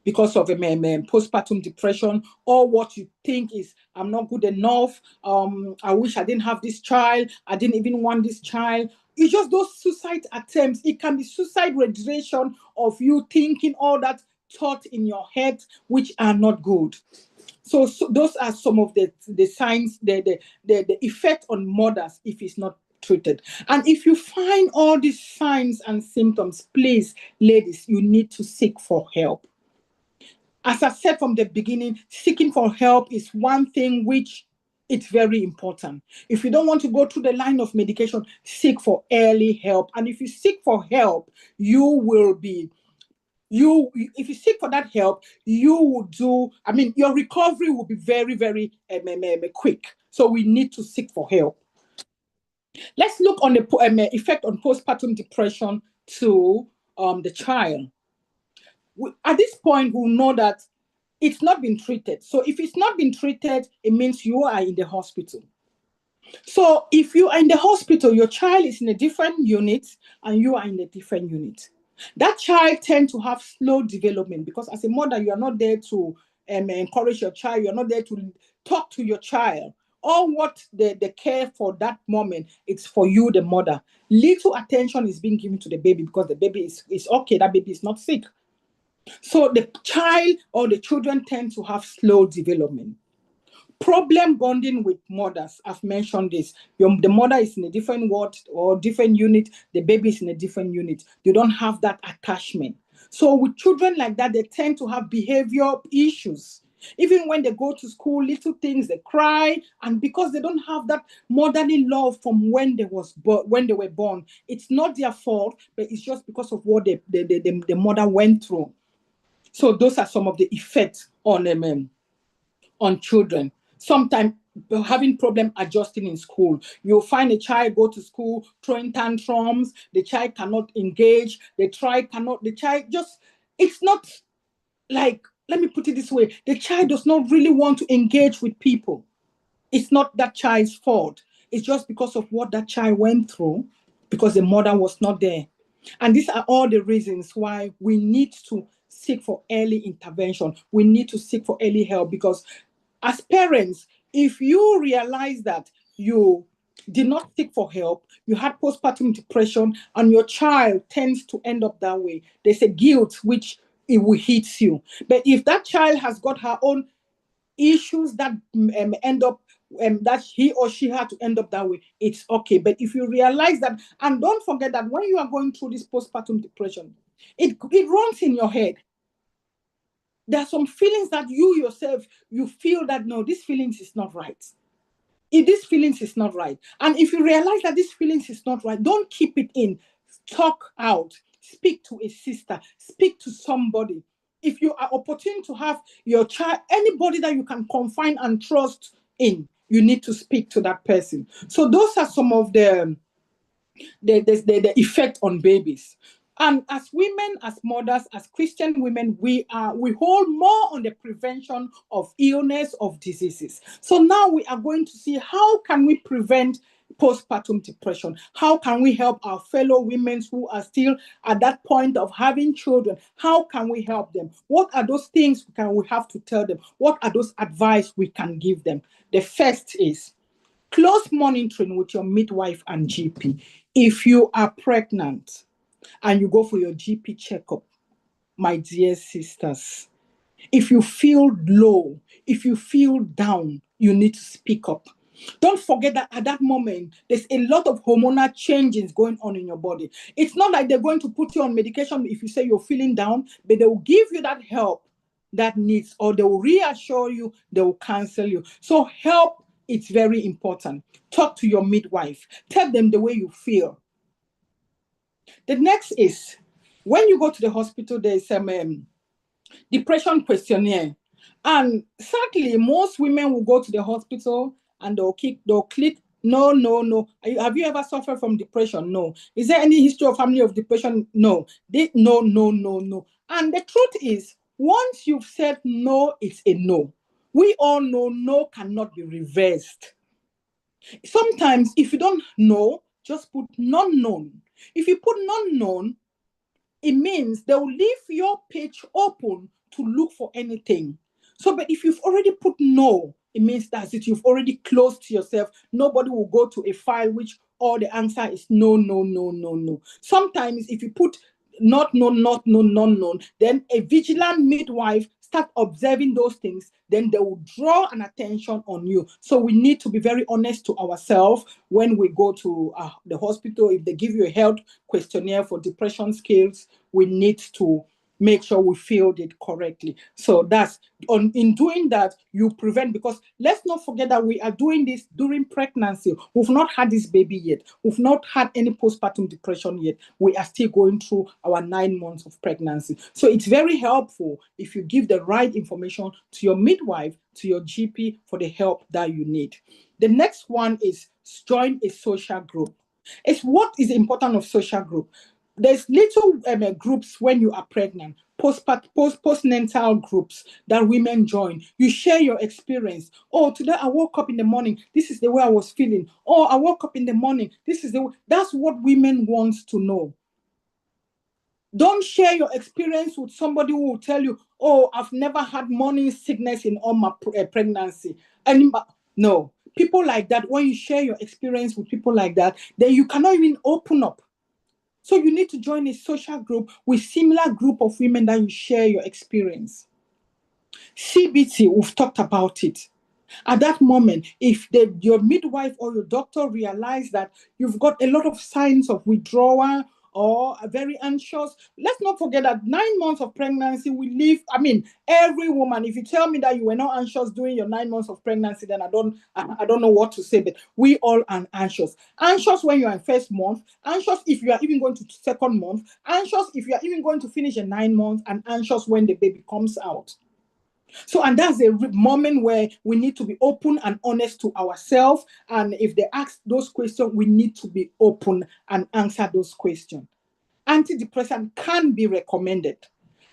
because of postpartum depression, or what you think is, I'm not good enough. I wish I didn't have this child. I didn't even want this child. It's just those suicide attempts. It can be suicide radiation of you thinking all that thought in your head, which are not good. So those are some of the signs, the effect on mothers if it's not treated. And if you find all these signs and symptoms, please, ladies, you need to seek for help. As I said from the beginning, seeking for help is one thing which it's very important. If you don't want to go through the line of medication, seek for early help. And if you seek for help, if you seek for that help, your recovery will be very, very quick. So we need to seek for help. Let's look on the effect on postpartum depression to the child. At this point, we'll know that it's not been treated. So if it's not been treated, it means you are in the hospital. So if you are in the hospital, your child is in a different unit and you are in a different unit. That child tends to have slow development because as a mother, you are not there to encourage your child. You're not there to talk to your child. All what the care for that moment, it's for you, the mother. Little attention is being given to the baby because the baby is okay. That baby is not sick. So the child or the children tend to have slow development. Problem bonding with mothers. I've mentioned this. The mother is in a different ward or different unit. The baby is in a different unit. You don't have that attachment. So with children like that, they tend to have behavioral issues. Even when they go to school, little things, they cry. And because they don't have that motherly love from when they were born, it's not their fault, but it's just because of what the mother went through. So those are some of the effects on children. Sometimes having problem adjusting in school. You'll find a child go to school throwing tantrums. The child cannot engage. It's not like, let me put it this way. The child does not really want to engage with people. It's not that child's fault. It's just because of what that child went through, because the mother was not there. And these are all the reasons why we need to seek for early intervention. We need to seek for early help because as parents, if you realize that you did not seek for help, you had postpartum depression, and your child tends to end up that way, there's a guilt which it will hit you. But if that child has got her own issues that end up that he or she had to end up that way, it's okay. But if you realize that, and don't forget that when you are going through this postpartum depression, it runs in your head. There are some feelings that you yourself, you feel that, no, this feelings is not right. This feelings is not right. And if you realize that this feelings is not right, don't keep it in. Talk out. Speak to a sister. Speak to somebody. If you are opportune to have your child, anybody that you can confide and trust in, you need to speak to that person. So those are some of the effect on babies. And as women, as mothers, as Christian women, we hold more on the prevention of illness, of diseases. So now we are going to see how can we prevent postpartum depression? How can we help our fellow women who are still at that point of having children? How can we help them? What are those things we have to tell them? What are those advice we can give them? The first is close monitoring with your midwife and GP. If you are pregnant and you go for your GP checkup, my dear sisters, if you feel low, if you feel down, you need to speak up. Don't forget that at that moment, there's a lot of hormonal changes going on in your body. It's not like they're going to put you on medication if you say you're feeling down, but they will give you that help that needs, or they will reassure you, they will counsel you. So help, it's very important. Talk to your midwife. Tell them the way you feel. The next is, when you go to the hospital, there's some depression questionnaire. And sadly, most women will go to the hospital and they'll click, no. Have you ever suffered from depression? No. Is there any history of family of depression? No. No. And the truth is, once you've said no, it's a no. We all know no cannot be reversed. Sometimes if you don't know, just put non-known. If you put non-known, it means they'll leave your page open to look for anything. So, but if you've already put no, it means that's it. You've already closed yourself. Nobody will go to a file which all the answer is no, no, no, no, no. Sometimes if you put not known, not known, non known, then a vigilant midwife start observing those things, then they will draw an attention on you. So we need to be very honest to ourselves when we go to the hospital. If they give you a health questionnaire for depression scales, we need to make sure we filled it correctly. So that's in doing that, you prevent, because let's not forget that we are doing this during pregnancy. We've not had this baby yet. We've not had any postpartum depression yet. We are still going through our 9 months of pregnancy. So it's very helpful if you give the right information to your midwife, to your GP for the help that you need. The next one is join a social group. It's what is important of social group. There's little groups when you are pregnant, postnatal groups that women join. You share your experience. Oh, today I woke up in the morning. This is the way I was feeling. Oh, I woke up in the morning. This is the way. That's what women want to know. Don't share your experience with somebody who will tell you, oh, I've never had morning sickness in all my pregnancy. No, people like that, when you share your experience with people like that, then you cannot even open up. So you need to join a social group with similar group of women that you share your experience. CBT, we've talked about it. At that moment, if your midwife or your doctor realize that you've got a lot of signs of withdrawal or are very anxious, let's not forget that 9 months of pregnancy, every woman, if you tell me that you were not anxious during your 9 months of pregnancy, then I don't know what to say, but we all are anxious. Anxious when you're in first month, anxious if you are even going to second month, anxious if you are even going to finish a 9 months, and anxious when the baby comes out. So, and that's a moment where we need to be open and honest to ourselves. And if they ask those questions, we need to be open and answer those questions. Antidepressant can be recommended.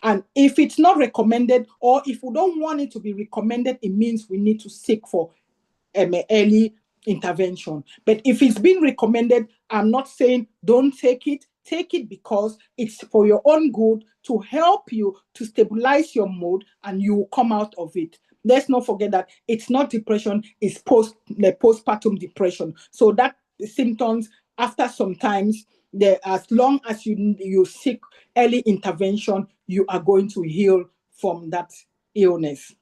And if it's not recommended, or if we don't want it to be recommended, it means we need to seek for early intervention. But if it's been recommended, I'm not saying don't take it. Take it because it's for your own good, to help you to stabilize your mood, and you will come out of it. Let's not forget that it's not depression, it's postpartum depression. So that symptoms after some times, as long as you seek early intervention, you are going to heal from that illness.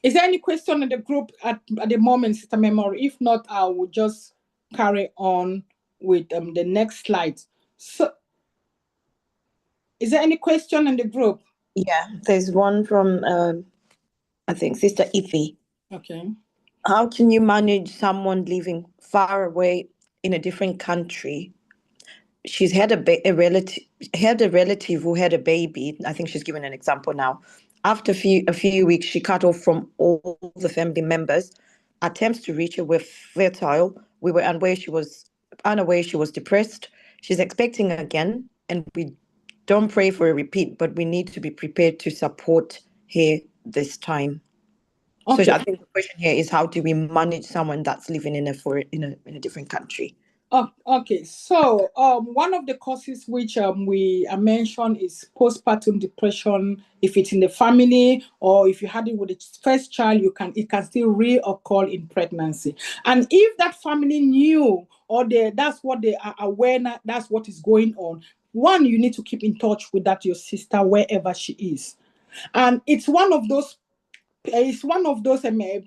Is there any question in the group at the moment, Sister Memory? If not, I will just carry on with the next slide. So, is there any question in the group? Yeah, there's one from, I think, Sister Ife. Okay. How can you manage someone living far away in a different country? She's had a relative who had a baby. I think she's given an example now. After a few weeks, she cut off from all the family members. Attempts to reach her were futile. We were unaware she was depressed. She's expecting again, and we don't pray for a repeat, but we need to be prepared to support her this time. Okay. So I think the question here is, how do we manage someone that's living in a different country? Oh, okay. So one of the causes which we mentioned is postpartum depression. If it's in the family, or if you had it with the first child, it can still reoccur in pregnancy. And if that family knew, or that's what they are aware, that's what is going on. One, you need to keep in touch with your sister wherever she is. And it's one of those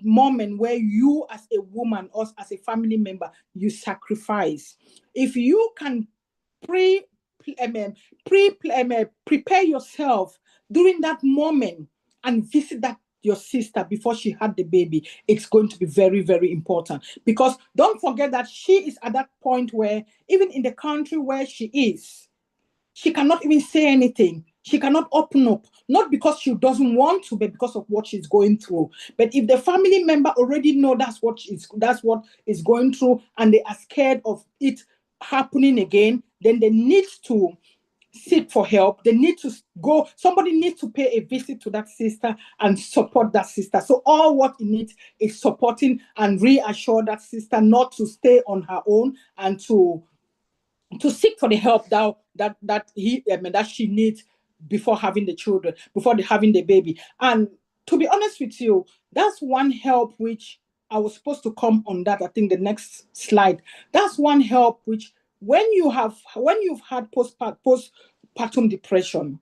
moments where you as a woman, us as a family member, you sacrifice. If you can prepare yourself during that moment and visit your sister before she had the baby, it's going to be very, very important. Because don't forget that she is at that point where, even in the country where she is, she cannot even say anything. She cannot open up, not because she doesn't want to, but because of what she's going through. But if the family member already know that's what is going through, and they are scared of it happening again, then they need to seek for help. They need to go. Somebody needs to pay a visit to that sister and support that sister. So all what it needs is supporting and reassure that sister not to stay on her own, and to seek for the help that that she needs before having the children, before having the baby. And to be honest with you, that's one help which I was supposed to come on that. I think the next slide. That's one help which when you've had postpartum depression,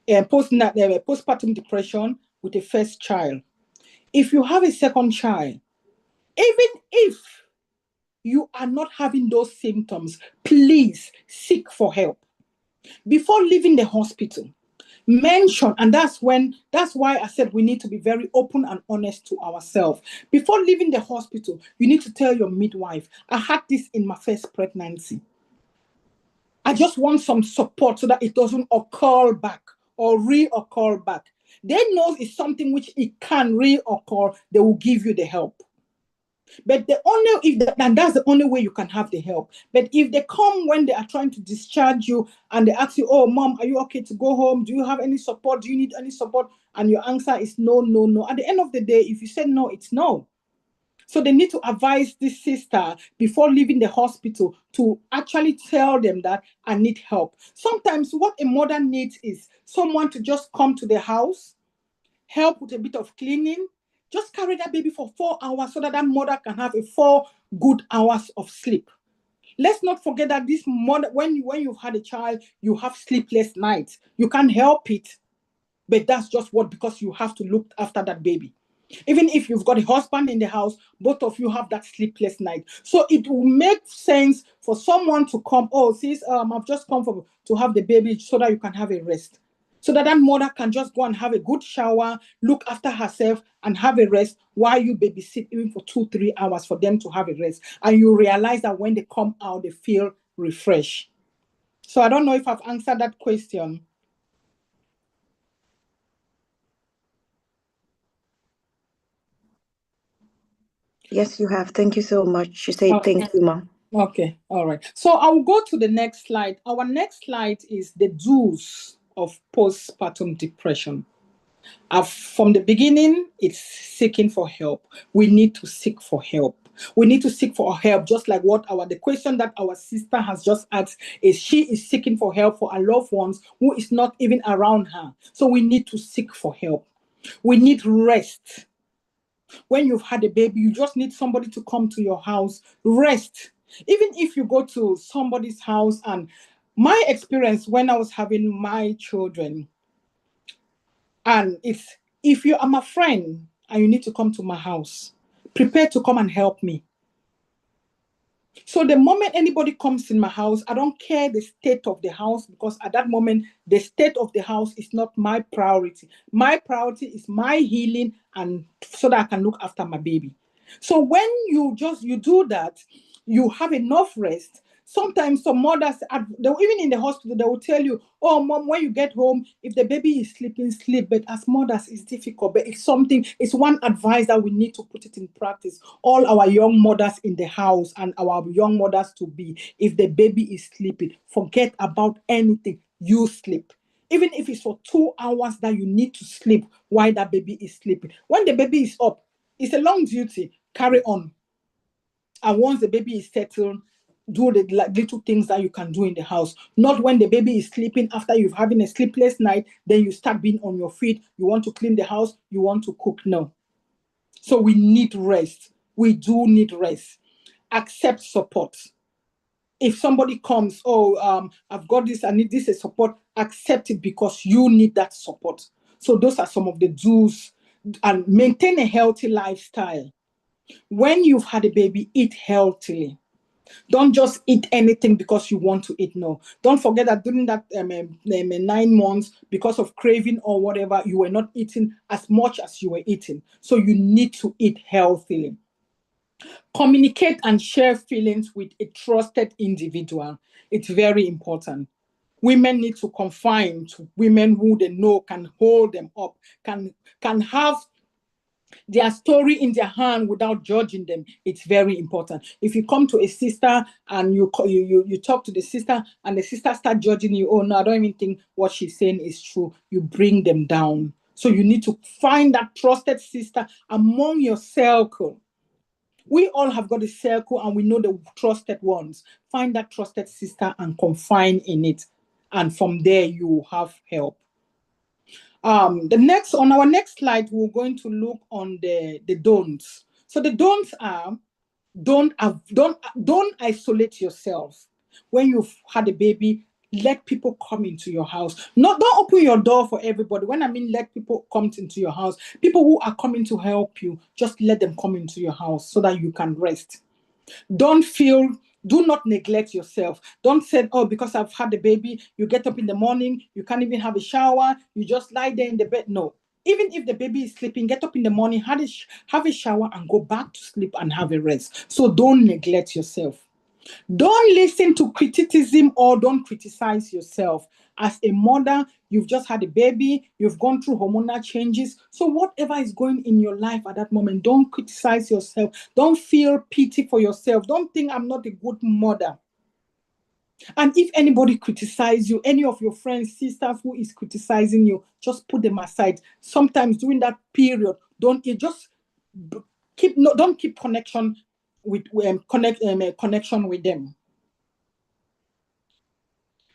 postpartum depression with a first child, if you have a second child, even if you are not having those symptoms, please seek for help before leaving the hospital. Mention, and that's why I said we need to be very open and honest to ourselves. Before leaving the hospital, you need to tell your midwife, I had this in my first pregnancy. I just want some support so that it doesn't occur back or reoccur back. They know it's something which it can reoccur, they will give you the help. But that's the only way you can have the help. But if they come when they are trying to discharge you and they ask you, oh, mom, are you okay to go home? Do you have any support? Do you need any support? And your answer is no, no, no. At the end of the day, if you say no, it's no. So they need to advise this sister before leaving the hospital to actually tell them that I need help. Sometimes what a mother needs is someone to just come to the house, help with a bit of cleaning. Just carry that baby for 4 hours so that that mother can have 4 good hours of sleep. Let's not forget that this mother, when you've had a child, you have sleepless nights. You can't help it. But that's just because you have to look after that baby. Even if you've got a husband in the house, both of you have that sleepless night. So it will make sense for someone to come, oh, sis, I've just come to have the baby so that you can have a rest. So that mother can just go and have a good shower, look after herself and have a rest while you babysit even for 2-3 hours for them to have a rest. And you realize that when they come out, they feel refreshed. So I don't know if I've answered that question. Yes, you have. Thank you so much. She said, thank you, Mom. Okay, all right. So I will go to the next slide. Our next slide is the do's of postpartum depression. From the beginning, it's seeking for help. We need to seek for help. We need to seek for help, just like the question that our sister has just asked is she is seeking for help for her loved ones who is not even around her. So we need to seek for help. We need rest. When you've had a baby, you just need somebody to come to your house, rest. Even if you go to somebody's house, and my experience when I was having my children, and if you are my friend and you need to come to my house, prepare to come and help me. So the moment anybody comes in my house, I don't care the state of the house, because at that moment, the state of the house is not my priority. My priority is my healing, and so that I can look after my baby. So when you do that, you have enough rest. Sometimes some mothers, even in the hospital, they will tell you, oh, mom, when you get home, if the baby is sleeping, sleep. But as mothers, it's difficult. But it's one advice that we need to put it in practice. All our young mothers in the house and our young mothers to be, if the baby is sleeping, forget about anything. You sleep. Even if it's for 2 hours that you need to sleep while that baby is sleeping. When the baby is up, it's a long duty. Carry on. And once the baby is settled, do the little things that you can do in the house. Not when the baby is sleeping after you've having a sleepless night, then you start being on your feet. You want to clean the house, you want to cook. No. So we need rest. We do need rest. Accept support. If somebody comes, I've got this, I need this as support, accept it because you need that support. So those are some of the do's. And maintain a healthy lifestyle. When you've had a baby, eat healthily. Don't just eat anything because you want to eat. No. Don't forget that during that 9 months, because of craving or whatever, you were not eating as much as you were eating. So you need to eat healthily. Communicate and share feelings with a trusted individual. It's very important. Women need to confide to women who they know can hold them up, can have their story in their hand without judging them. It's very important. If you come to a sister and you talk to the sister and the sister start judging you, oh no, I don't even think what she's saying is true, you bring them down. So you need to find that trusted sister among your circle We all have got a circle and we know the trusted ones. Find that trusted sister and confine in it. And from there, you will have help. On our next slide, we're going to look on the don'ts. So the don'ts are don't isolate yourself. When you've had a baby, let people come into your house. Don't open your door for everybody. When I mean let people come into your house, people who are coming to help you, just let them come into your house so that you can rest. Do not neglect yourself. Don't say, oh, because I've had a baby, you get up in the morning, you can't even have a shower, you just lie there in the bed. No. Even if the baby is sleeping, get up in the morning, have a shower and go back to sleep and have a rest. So don't neglect yourself. Don't listen to criticism or don't criticize yourself. As a mother, you've just had a baby, you've gone through hormonal changes. So whatever is going in your life at that moment, don't criticize yourself. Don't feel pity for yourself. Don't think I'm not a good mother. And if anybody criticizes you, any of your friends, sisters who is criticizing you, just put them aside. Sometimes during that period, don't keep connection with connection with them.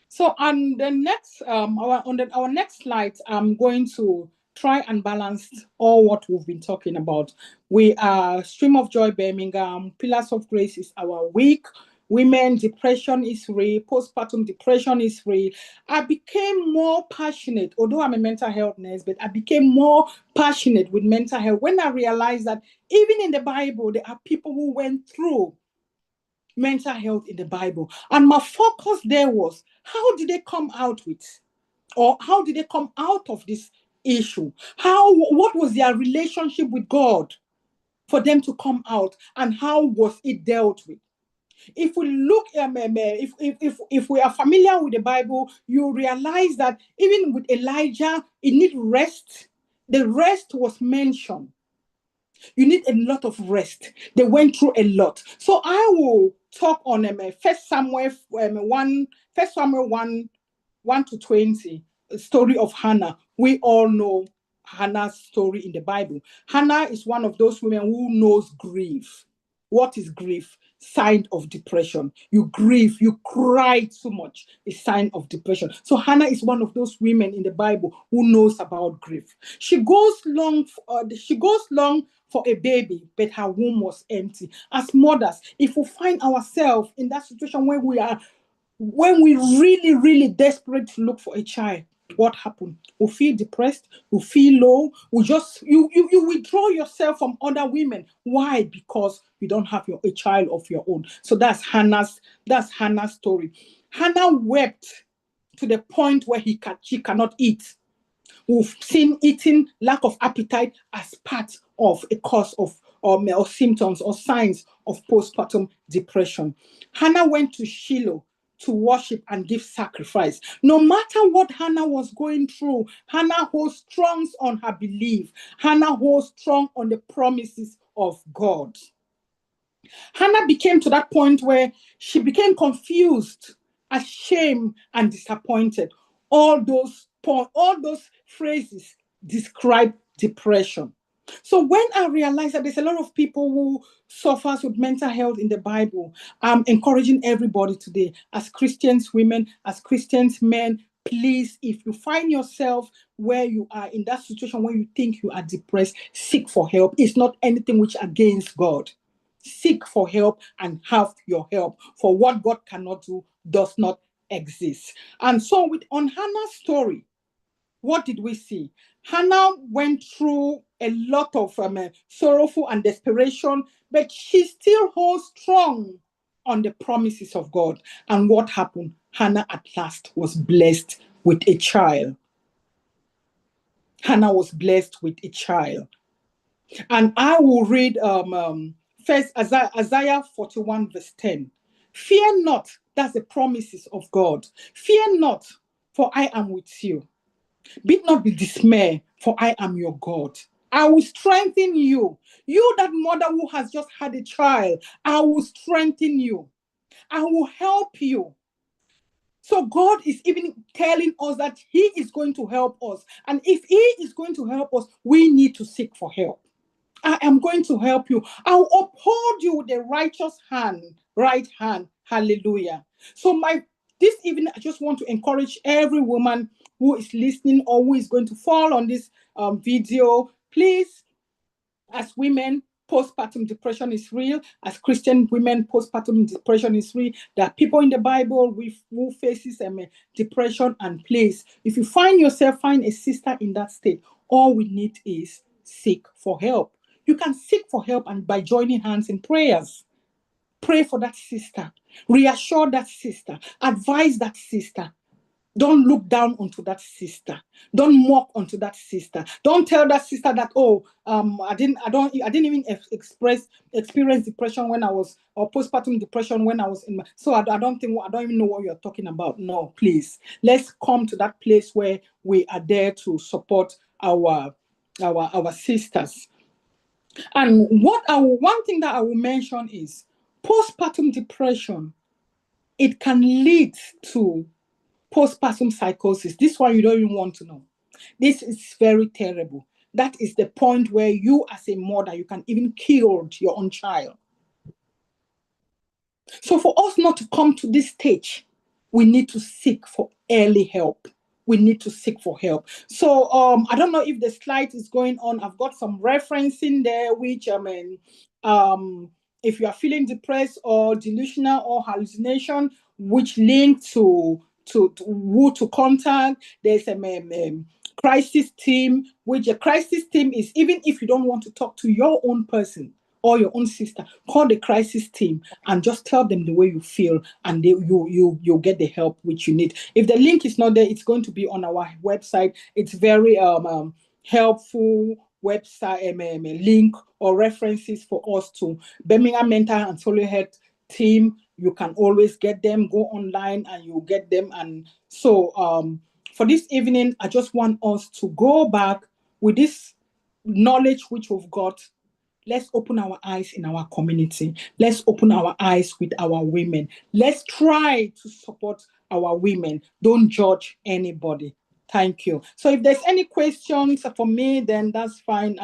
So on the next our next slide, I'm going to try and balance all what we've been talking about. We are Stream of Joy Birmingham. Pillars of Grace is our week. Women depression is real. Postpartum depression is real. I became more passionate, although I'm a mental health nurse, but I became more passionate with mental health when I realized that even in the Bible, there are people who went through mental health in the Bible. And my focus there was, how did they come out with, or how did they come out of this issue? What was their relationship with God for them to come out, and how was it dealt with? If we look, if we are familiar with the Bible, you realize that even with Elijah, it needed rest. The rest was mentioned. You need a lot of rest. They went through a lot. So I will talk on 1 Samuel 1 to 20, the story of Hannah. We all know Hannah's story in the Bible. Hannah is one of those women who knows grief. What is grief? Sign of depression. You grieve, you cry too much, a sign of depression. So Hannah is one of those women in the Bible who knows about grief. She goes long for a baby, but her womb was empty. As mothers, if we find ourselves in that situation when we really, really desperate to look for a child, what happened? We feel depressed, we feel low, you withdraw yourself from other women. Why? Because you don't have a child of your own. So that's Hannah's story. Hannah wept to the point where she cannot eat. We've seen eating, lack of appetite as part of a cause of or symptoms or signs of postpartum depression. Hannah went to Shiloh to worship and give sacrifice. No matter what Hannah was going through, Hannah holds strong on her belief. Hannah holds strong on the promises of God. Hannah became to that point where she became confused, ashamed, and disappointed. All those phrases describe depression. So when I realized that there's a lot of people who suffers with mental health in the Bible, I'm encouraging everybody today, as Christians women, as Christians men, please, if you find yourself where you are in that situation where you think you are depressed, seek for help. It's not anything which against God. Seek for help and have your help. For what God cannot do does not exist. And so on Hannah's story, what did we see? Hannah went through a lot of sorrowful and desperation, but she still holds strong on the promises of God. And what happened? Hannah at last was blessed with a child. Hannah was blessed with a child. And I will read first Isaiah 41 verse 10. Fear not, that's the promises of God. Fear not, for I am with you. Be not dismayed, for I am your God. I will strengthen you. You, that mother who has just had a child, I will strengthen you. I will help you. So God is even telling us that he is going to help us. And if he is going to help us, we need to seek for help. I am going to help you. I'll uphold you with the righteous right hand. Hallelujah. So this evening, I just want to encourage every woman who is listening or who is going to fall on this video. Please, as women, postpartum depression is real. As Christian women, postpartum depression is real. There are people in the Bible who faces depression. And please, if you find a sister in that state, all we need is seek for help. You can seek for help and by joining hands in prayers. Pray for that sister. Reassure that sister. Advise that sister. Don't look down onto that sister. Don't mock onto that sister. Don't tell that sister that, I didn't even experience depression when I was, or postpartum depression when I was in my, so I don't even know what you're talking about. No, please. Let's come to that place where we are there to support our sisters. And one thing that I will mention is postpartum depression. It can lead to postpartum psychosis. This one you don't even want to know. This is very terrible. That is the point where you as a mother, you can even kill your own child. So for us not to come to this stage, we need to seek for early help. We need to seek for help. So I don't know if the slide is going on. I've got some reference in there, which if you are feeling depressed or delusional or hallucination, which link to who to contact. There's a crisis team, which a crisis team is, even if you don't want to talk to your own person or your own sister, call the crisis team and just tell them the way you feel, and you'll get the help which you need. If the link is not there, it's going to be on our website. It's very helpful website link or references for us to Birmingham Mental and Solar Health team. You can always get them. Go online and you'll get them. And so for this evening, I just want us to go back with this knowledge which we've got. Let's open our eyes in our community. Let's open our eyes with our women. Let's try to support our women. Don't judge anybody. Thank you. So if there's any questions for me, then that's fine.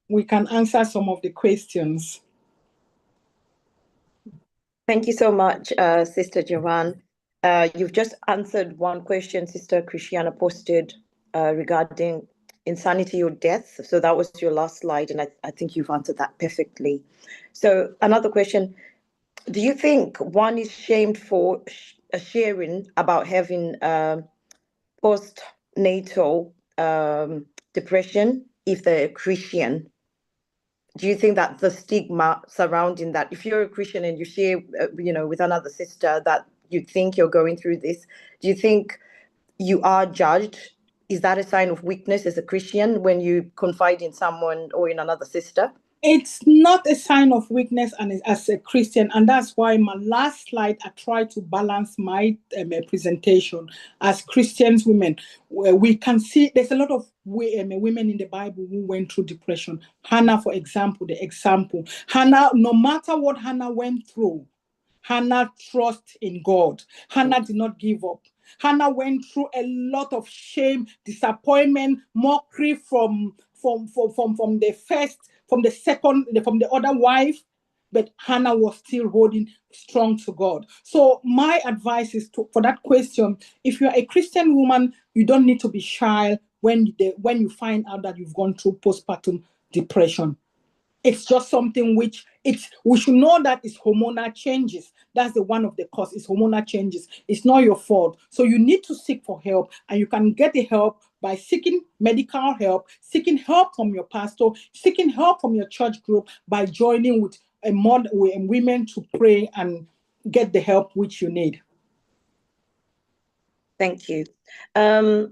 We can answer some of the questions. Thank you so much, Sister Joanne. You've just answered one question Sister Christiana posted regarding insanity or death. So that was your last slide, and I think you've answered that perfectly. So another question, do you think one is shamed for sharing about having postnatal depression if they're Christian? Do you think that the stigma surrounding that, if you're a Christian and you share, with another sister that you think you're going through this, do you think you are judged? Is that a sign of weakness as a Christian when you confide in someone or in another sister? It's not a sign of weakness and as a Christian, and that's why my last slide, I try to balance my presentation as Christians women. Where we can see there's a lot of women in the Bible who went through depression. Hannah, for example, Hannah, no matter what Hannah went through, Hannah trusted in God. Hannah did not give up. Hannah went through a lot of shame, disappointment, mockery from the other wife, but Hannah was still holding strong to God. So my advice is for that question, if you're a Christian woman, you don't need to be shy when you find out that you've gone through postpartum depression. It's just something we should know that it's hormonal changes. That's the one of the cause. It's hormonal changes. It's not your fault. So you need to seek for help, and you can get the help by seeking medical help, seeking help from your pastor, seeking help from your church group, by joining with women to pray and get the help which you need. Thank you. So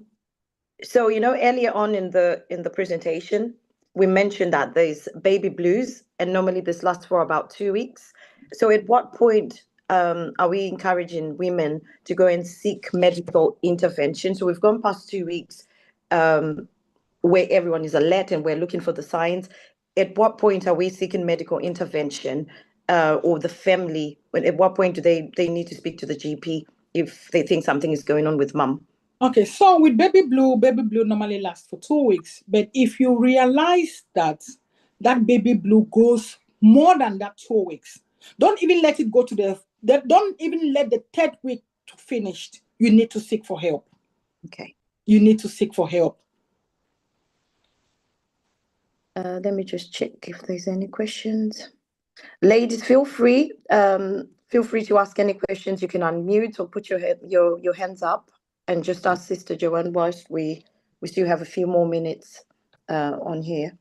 earlier on in the presentation, we mentioned that there's baby blues, and normally this lasts for about 2 weeks. So at what point are we encouraging women to go and seek medical intervention? So we've gone past 2 weeks where everyone is alert and we're looking for the signs. At what point are we seeking medical intervention, or the family? At what point do they need to speak to the GP if they think something is going on with mom? Okay, so with baby blue normally lasts for 2 weeks. But if you realize that that baby blue goes more than that 2 weeks. Don't even let it go to don't even let the third week to finish. You need to seek for help. Okay. You need to seek for help. Let me just check if there's any questions. Ladies, feel free to ask any questions. You can unmute or put your hands up and just ask Sister Joanne whilst we still have a few more minutes on here.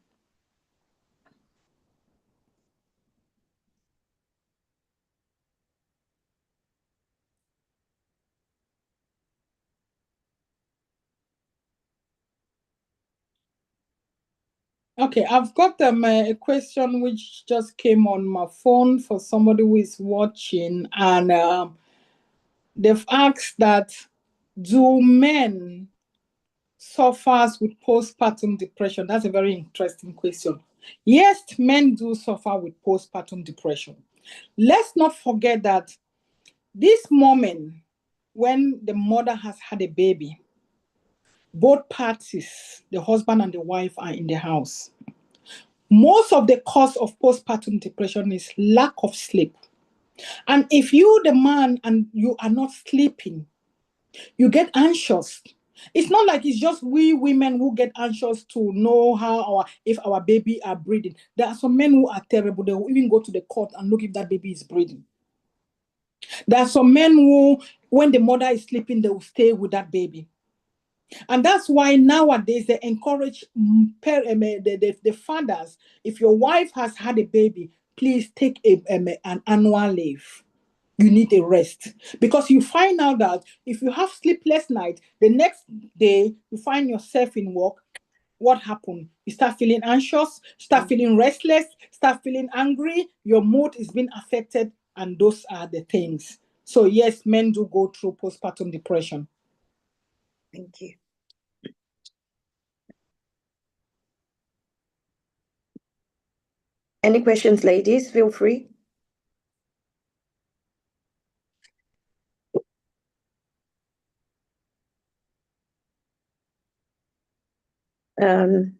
Okay, I've got a question which just came on my phone for somebody who is watching, and they've asked that, do men suffer with postpartum depression? That's a very interesting question. Yes, men do suffer with postpartum depression. Let's not forget that this moment when the mother has had a baby, both parties, the husband and the wife, are in the house. Most of the cause of postpartum depression is lack of sleep. And if you, the man, and you are not sleeping, you get anxious. It's not like it's just we women who get anxious to know if our baby are breathing. There are some men who are terrible. They will even go to the court and look if that baby is breathing. There are some men who, when the mother is sleeping, they will stay with that baby. And that's why nowadays they encourage the fathers, if your wife has had a baby, please take an annual leave. You need a rest. Because you find out that if you have sleepless night, the next day you find yourself in work, what happened? You start feeling anxious, start feeling restless, start feeling angry, your mood is being affected, and those are the things. So yes, men do go through postpartum depression. Thank you. Any questions, ladies? Feel free.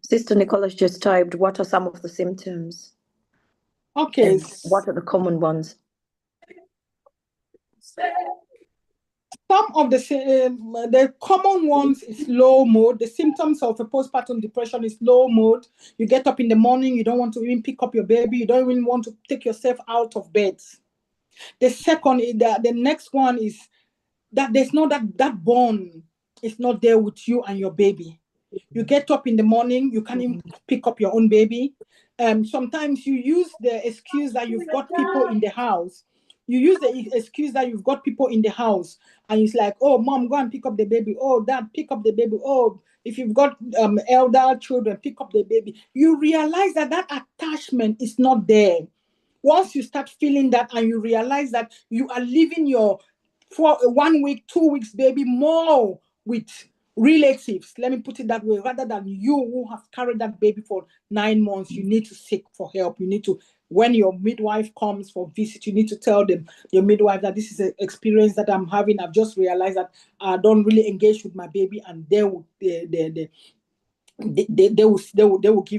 Sister Nicola's just typed, what are some of the symptoms? Okay. And what are the common ones? Some of the common ones is low mood. The symptoms of a postpartum depression is low mood. You get up in the morning, you don't want to even pick up your baby. You don't even want to take yourself out of bed. The second is the next one is that there's no that bond is not there with you and your baby. You get up in the morning, you can't even pick up your own baby. Sometimes you use the excuse that you've got people in the house. You use the excuse that you've got people in the house, and it's like, oh, mom, go and pick up the baby. Oh, dad, pick up the baby. Oh, if you've got elder children, pick up the baby. You realize that attachment is not there. Once you start feeling that and you realize that you are leaving your 1 week, 2 weeks baby more with relatives, let me put it that way, rather than you who have carried that baby for 9 months, you need to seek for help. You need to, when your midwife comes for visit, you need to tell them, your midwife, that this is an experience that I'm having. I've just realized that I don't really engage with my baby, and they will give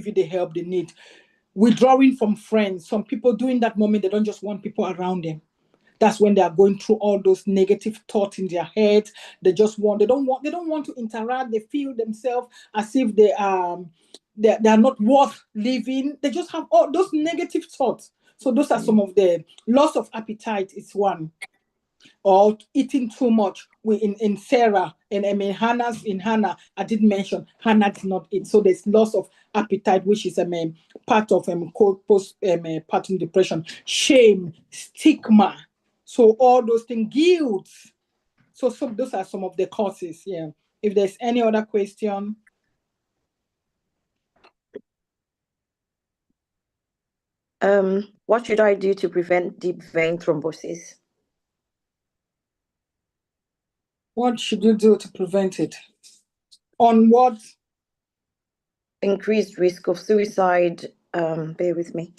you the help they need. Withdrawing from friends. Some people during that moment, they don't just want people around them. That's when they are going through all those negative thoughts in their head. They don't want to interact. They feel themselves as if they are not worth living. They just have all those negative thoughts. So those are some of the loss of appetite is one. Or eating too much. In Sarah and Hannah, I did mention Hannah did not eat, so there's loss of appetite, which is part of postpartum depression. Shame, stigma, so all those things, guilt. So those are some of the causes. Yeah. If there's any other question. What should I do to prevent deep vein thrombosis? What should you do to prevent it? On what? Increased risk of suicide. Bear with me.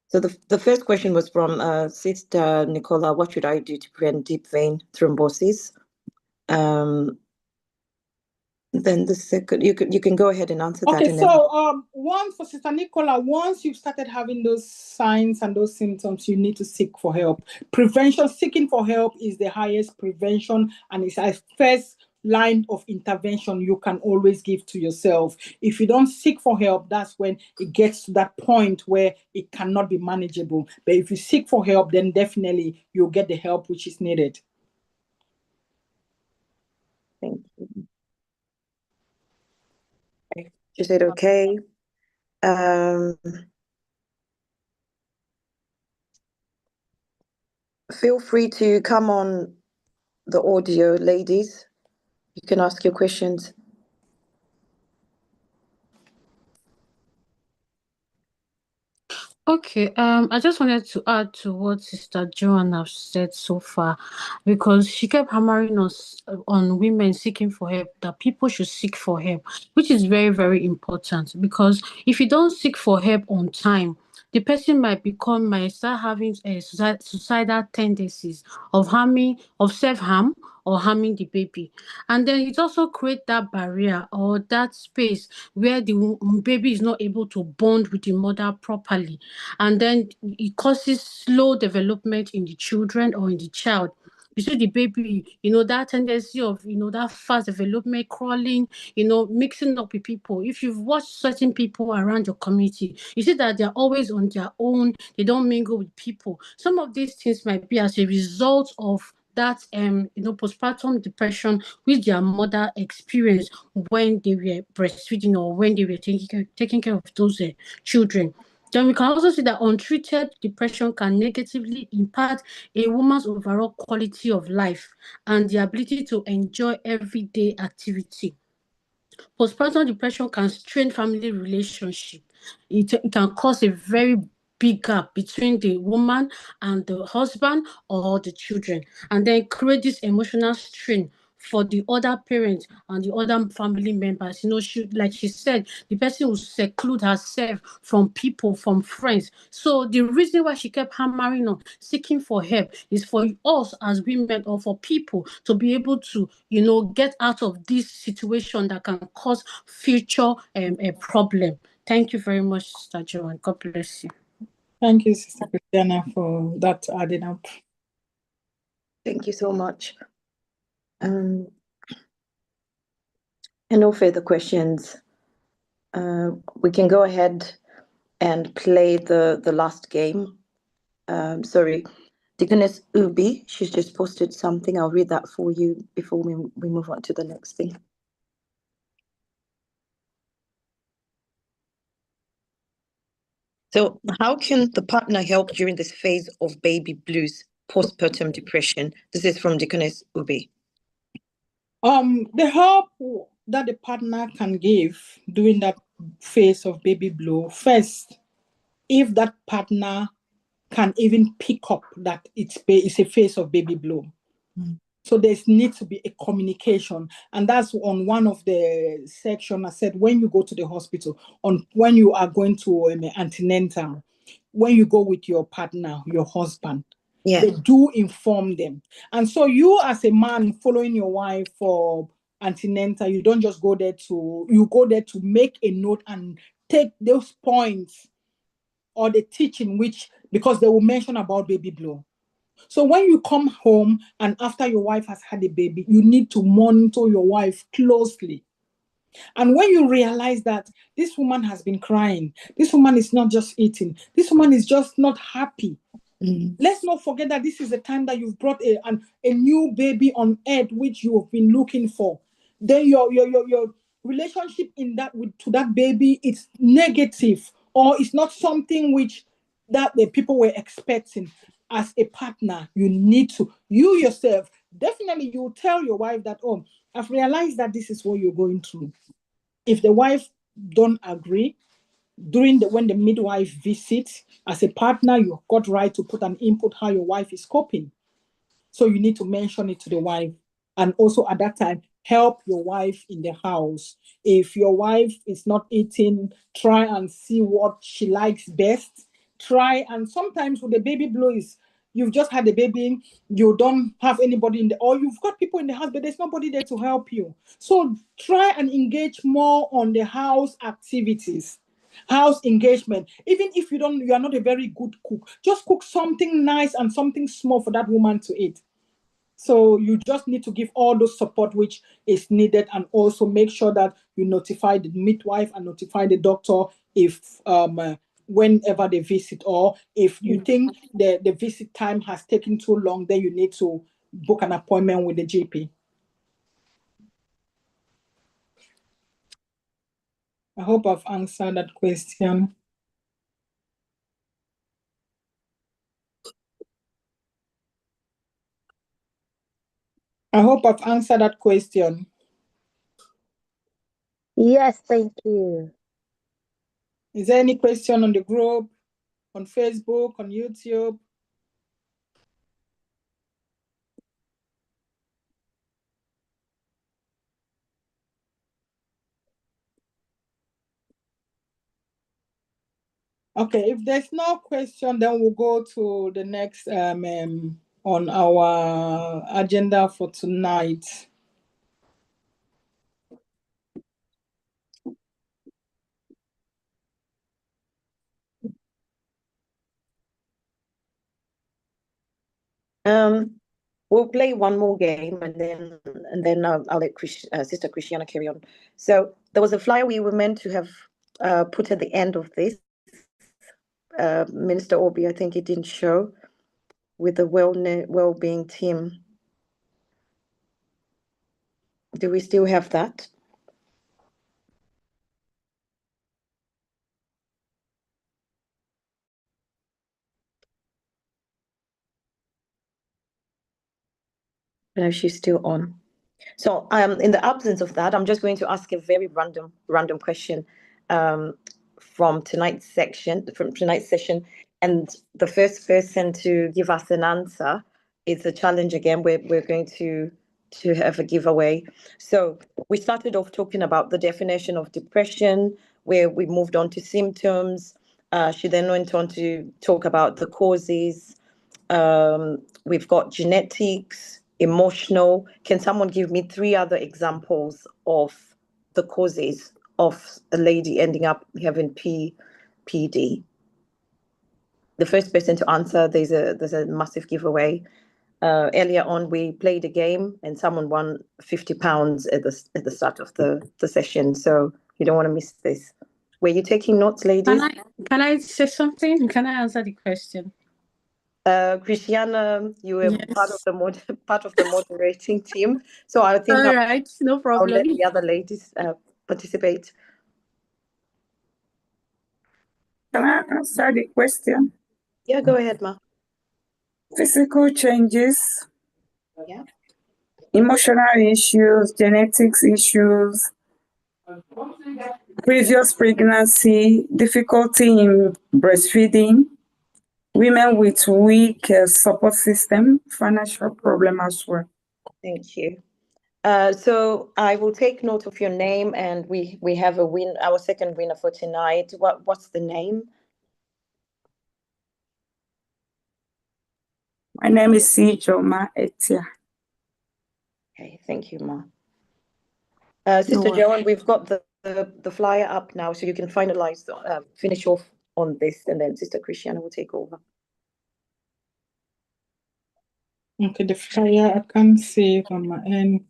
So the first question was from Sister Nicola. What should I do to prevent deep vein thrombosis? Then the second, you can go ahead and answer that. Okay, And so once for Sister Nicola, once you've started having those signs and those symptoms, you need to seek for help. Prevention, seeking for help is the highest prevention, and it's a first line of intervention you can always give to yourself. If you don't seek for help, that's when it gets to that point where it cannot be manageable. But if you seek for help, then definitely you'll get the help which is needed. Thank you. Is it okay? Feel free to come on the audio, ladies. You can ask your questions. Okay, I just wanted to add to what Sister Joanna has said so far, because she kept hammering us on women seeking for help, that people should seek for help, which is very, very important. Because if you don't seek for help on time, the person might start having suicidal tendencies of self-harm or harming the baby. And then it also creates that barrier or that space where the baby is not able to bond with the mother properly. And then it causes slow development in the children or in the child. You see the baby, that tendency of, that fast development, crawling, mixing up with people. If you've watched certain people around your community, you see that they're always on their own. They don't mingle with people. Some of these things might be as a result of that postpartum depression which their mother experienced when they were breastfeeding or when they were taking care of those children. Then we can also see that untreated depression can negatively impact a woman's overall quality of life and the ability to enjoy everyday activity. Postpartum depression can strain family relationship. It can cause a very big gap between the woman and the husband or the children, and then create this emotional strain for the other parents and the other family members. Like she said, the person will seclude herself from people, from friends. So the reason why she kept hammering on seeking for help is for us as women or for people to be able to, get out of this situation that can cause future a problem. Thank you very much, Sister Joan. God bless you. Thank you, Sister Christiana, for that adding up. Thank you so much. And no further questions. We can go ahead and play the last game. Sorry, Deaconess Ubi, she's just posted something. I'll read that for you before we move on to the next thing. So how can the partner help during this phase of baby blues, postpartum depression? This is from Deaconess Ubi. The help that the partner can give during that phase of baby blue, first, if that partner can even pick up that it's a phase of baby blue. So there needs to be a communication. And that's on one of the section I said, when you go to the hospital, when you are going to antenatal, when you go with your partner, your husband, they do inform them. And so you as a man following your wife for antenatal, you don't just go there to make a note and take those points or the teaching because they will mention about baby blue. So when you come home and after your wife has had a baby, you need to monitor your wife closely. And when you realize that this woman has been crying, this woman is not just eating, this woman is just not happy. Let's not forget that this is the time that you've brought a new baby on earth, which you have been looking for. Then your relationship to that baby is negative, or it's not something that the people were expecting. As a partner, you yourself, definitely you tell your wife that, oh, I've realized that this is what you're going through. If the wife don't agree, when the midwife visits, as a partner, you've got right to put an input how your wife is coping. So you need to mention it to the wife. And also at that time, help your wife in the house. If your wife is not eating, try and see what she likes best. And sometimes with the baby blue you've just had a baby, you don't have anybody in the, or you've got people in the house, but there's nobody there to help you. So try and engage more on the house activities, house engagement. Even if you are not a very good cook, just cook something nice and something small for that woman to eat. So you just need to give all those support which is needed, and also make sure that you notify the midwife and notify the doctor if whenever they visit, or if you think the visit time has taken too long, then you need to book an appointment with the GP. I hope I've answered that question. I hope I've answered that question. Yes, thank you. Is there any question on the group, on Facebook, on YouTube? Okay, if there's no question, then we'll go to the next on our agenda for tonight. We'll play one more game, and then I'll let Sister Christiana carry on. So there was a flyer we were meant to have put at the end of this. Minister Obi, I think it didn't show, with the well-being team. Do we still have that? I don't know if she's still on. So in the absence of that, I'm just going to ask a very random question from tonight's session. And the first person to give us an answer is a challenge again. We're going to have a giveaway. So we started off talking about the definition of depression, where we moved on to symptoms. She then went on to talk about the causes. We've got genetics, emotional. Can someone give me 3 other examples of the causes of a lady ending up having PD? The first person to answer, there's a massive giveaway. Earlier on, we played a game and someone won £50 at the start of the session. So you don't want to miss this. Were you taking notes, ladies? Can I say something? Can I answer the question? Christiana, you were Yes. part of the moderating team, so I think All right, no problem. I'll let the other ladies participate. Can I answer the question? Yeah, go ahead, Ma. Physical changes, Yeah. emotional issues, genetics issues, previous pregnancy, difficulty in breastfeeding, women with weak support system, financial problem as well. Thank you. So I will take note of your name, and we have our second winner for tonight. What's the name? My name is Sijoma Etia. Okay, thank you, Ma. Sister Joan, we've got the flyer up now, so you can finalize, finish off on this, and then Sister Christiana will take over. Okay, the flyer I can't see it on my end.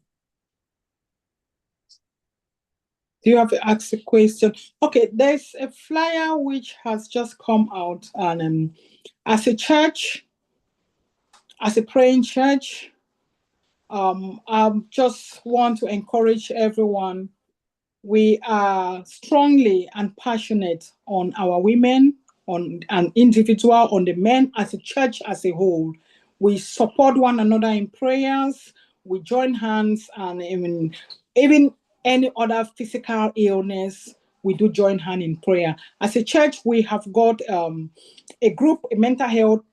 Do you have to ask a question? Okay, there's a flyer which has just come out, and as a church, as a praying church, I just want to encourage everyone. We are strongly and passionate on our women, on an individual, on the men, as a church as a whole. We support one another in prayers. We join hands, and even any other physical illness, we do join hand in prayer. As a church, we have got a group, a mental health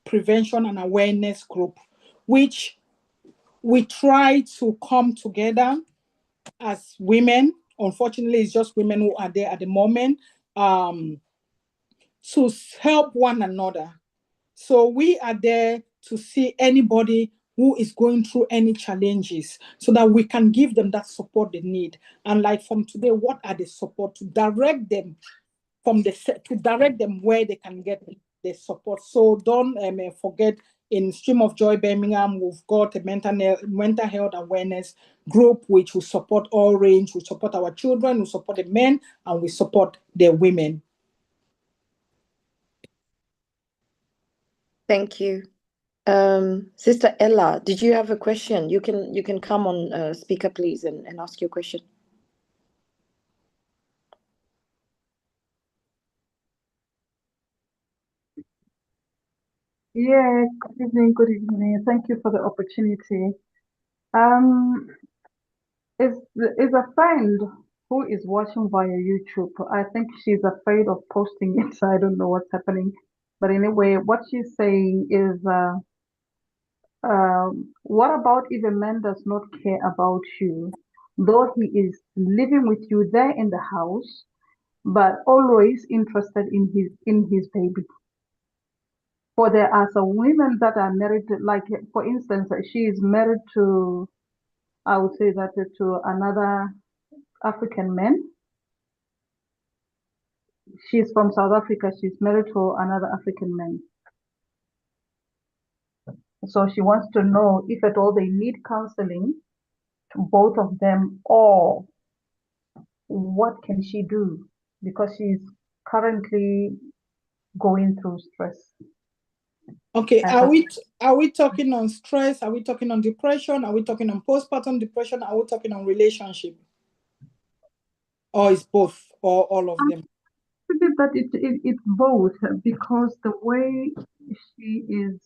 prevention and awareness group, which we try to come together as women. Unfortunately, it's just women who are there at the moment, to help one another, So we are there to see anybody who is going through any challenges so that we can give them that support they need. And like from today, what are the support to direct them where they can get the support. So don't forget, in Stream of Joy Birmingham, we've got a mental health awareness group which will support all range. We support our children, we support the men, and we support the women. Thank you. Sister Ella, did you have a question? You can come on speaker, please, and ask your question. Yeah, good evening, good evening. Thank you for the opportunity. Is a friend who is watching via YouTube. I think she's afraid of posting it, so I don't know what's happening. But anyway, what she's saying is, what about if a man does not care about you, though he is living with you there in the house, but always interested in his baby? For there are some women that are married, like for instance, she is married to, I would say that to another African man. She's from South Africa. She's married to another African man. So she wants to know if at all they need counseling to both of them, or what can she do, because she's currently going through stress. Okay, are we talking on stress? Are we talking on depression? Are we talking on postpartum depression? Are we talking on relationship? Or is both, or all of them? I think that it's both, because the way she is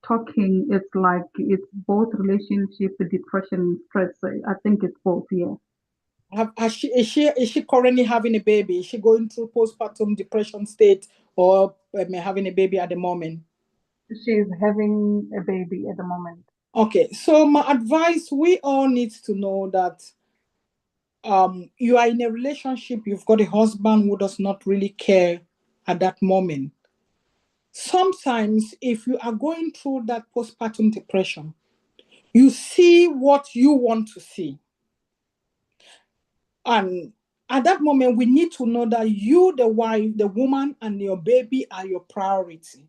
talking, it's like it's both relationship, depression, and stress. I think it's both, yeah. Is she currently having a baby? Is she going through postpartum depression state, or having a baby at the moment? She's having a baby at the moment. Okay, so my advice, we all need to know that you are in a relationship, you've got a husband who does not really care at that moment. Sometimes if you are going through that postpartum depression, you see what you want to see. And at that moment, we need to know that you, the wife, the woman, and your baby are your priority.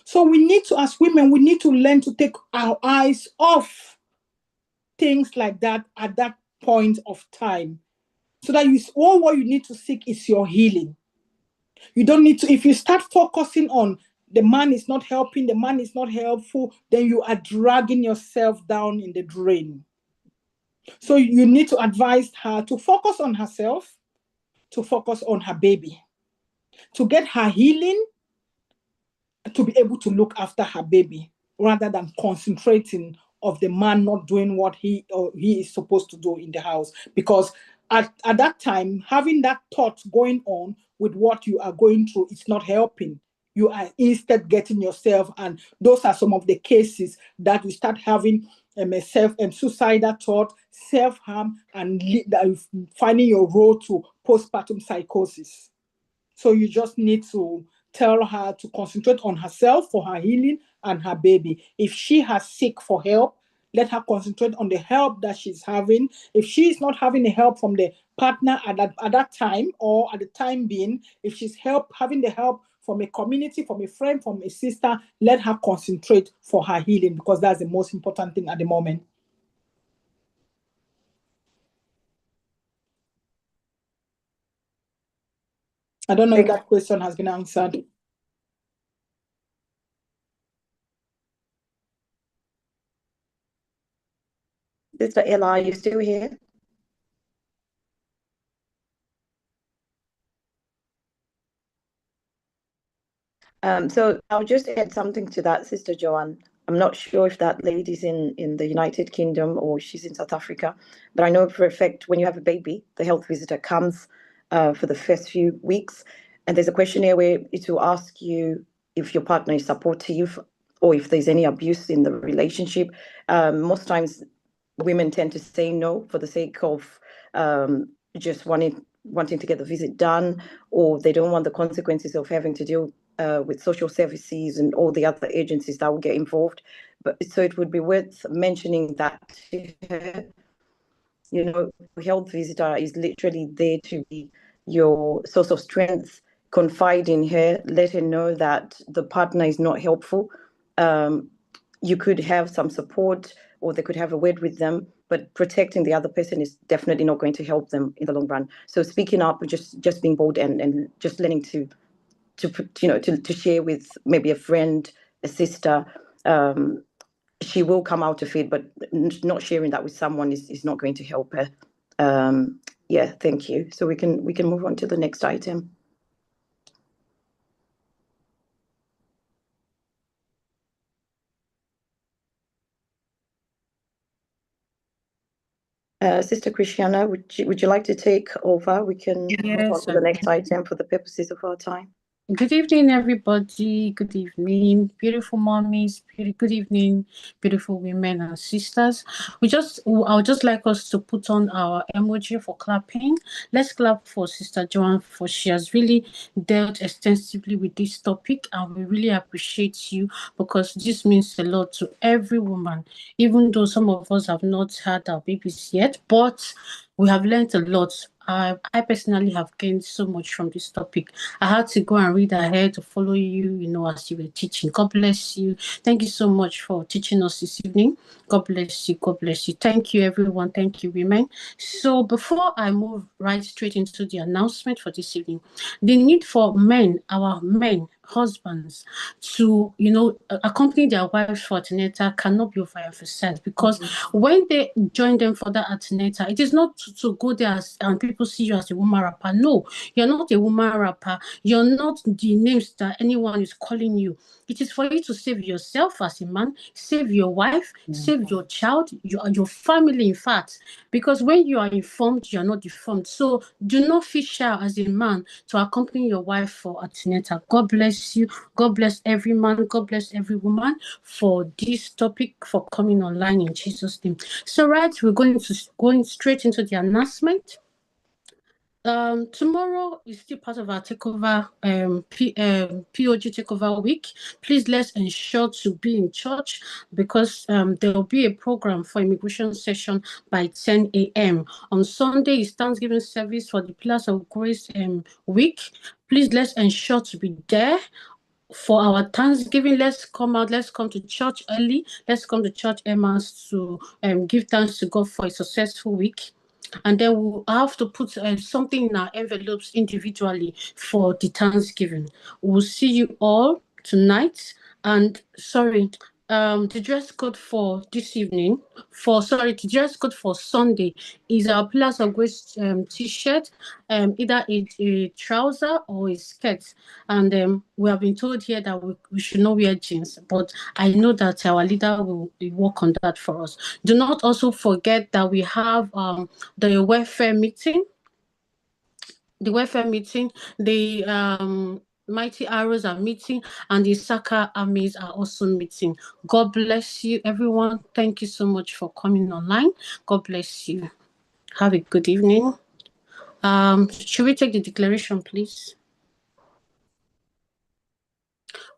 So we need to, as women, we need to learn to take our eyes off things like that at that point of time. So that all what you need to seek is your healing. You don't need to, if you start focusing on the man is not helping, the man is not helpful, then you are dragging yourself down in the drain. So you need to advise her to focus on herself, to focus on her baby, to get her healing, to be able to look after her baby, rather than concentrating of the man not doing what he is supposed to do in the house. Because at that time, having that thought going on with what you are going through, it's not helping. You are instead getting yourself, and those are some of the cases that you start having suicidal thought, self-harm, and finding your road to postpartum psychosis. So you just need to tell her to concentrate on herself for her healing and her baby. If she has seek for help, let her concentrate on the help that she's having. If she is not having the help from the partner at that time, or at the time being, if she's having the help from a community, from a friend, from a sister, let her concentrate for her healing, because that's the most important thing at the moment. I don't know if that question has been answered. Sister Ella, are you still here? So I'll just add something to that, Sister Joanne. I'm not sure if that lady's in the United Kingdom or she's in South Africa, but I know for a fact when you have a baby, the health visitor comes for the first few weeks, and there's a questionnaire where it will ask you if your partner is supportive you, or if there's any abuse in the relationship. Most times women tend to say no for the sake of just wanting to get the visit done, or they don't want the consequences of having to deal with social services and all the other agencies that will get involved. But so it would be worth mentioning that to her. You know, health visitor is literally there to be your source of strength. Confide in her, let her know that the partner is not helpful. You could have some support, or they could have a word with them, but protecting the other person is definitely not going to help them in the long run. So speaking up, just being bold and just learning to share with maybe a friend, a sister. She will come out of it, but not sharing that with someone is not going to help her. Yeah, thank you. So we can move on to the next item. Sister Christiana, would you like to take over? We can move on to the next item for the purposes of our time. Good evening, everybody. Good evening, beautiful mommies. Good evening, beautiful women and sisters. I would just like us to put on our emoji for clapping. Let's clap for Sister Joanne, for she has really dealt extensively with this topic, and we really appreciate you, because this means a lot to every woman, even though some of us have not had our babies yet, but we have learned a lot. I personally have gained so much from this topic. I had to go and read ahead to follow you, as you were teaching. God bless you. Thank you so much for teaching us this evening. God bless you. God bless you. Thank you, everyone. Thank you, women. So before I move right straight into the announcement for this evening, the need for men, our men, husbands, to accompany their wives for antenatal cannot be overemphasized, because when they join them for that antenatal, it is not to go there and people see you as a woman rapper. No, you're not a woman rapper. You're not the names that anyone is calling you. It is for you to save yourself as a man, save your wife, save your child, your family, in fact. Because when you are informed, you're not deformed. So do not feel shy as a man to accompany your wife for antenatal. God bless you. God bless every man. God bless every woman for this topic, for coming online in Jesus' name. So we're going straight into the announcement. Tomorrow is still part of our takeover, POG takeover week. Please let's ensure to be in church, because there will be a program for immigration session by 10 a.m. On Sunday is Thanksgiving service for the Pillars of Grace week. Please let's ensure to be there for our Thanksgiving. Let's come out. Let's come to church early. Let's come to church Emma's to give thanks to God for a successful week. And then we'll have to put something in our envelopes individually for the Thanksgiving. We'll see you all tonight. And the dress code for this evening, the dress code for Sunday is our Pillars of Grace t-shirt, either a trouser or a skirt. And we have been told here that we should not wear jeans, but I know that our leader will work on that for us. Do not also forget that we have the welfare meeting. The Mighty Arrows are meeting, and the Saka armies are also meeting. God bless you, everyone. Thank you so much for coming online. God bless you. Have a good evening. Should we take the declaration, please?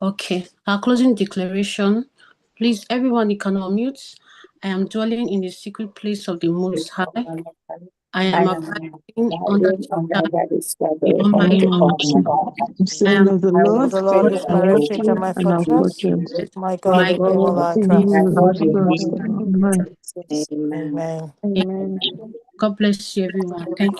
Okay. Our closing declaration. Please, everyone, you can unmute. I am dwelling in the secret place of the Most High. I am abiding under the Almighty. The saying of the Lord, The Lord is my refuge and my and our fortress. fortunes. My God, My in him will God, I in trust. whom we trust. Amen. Amen. Amen. God bless you, everyone. Thank you.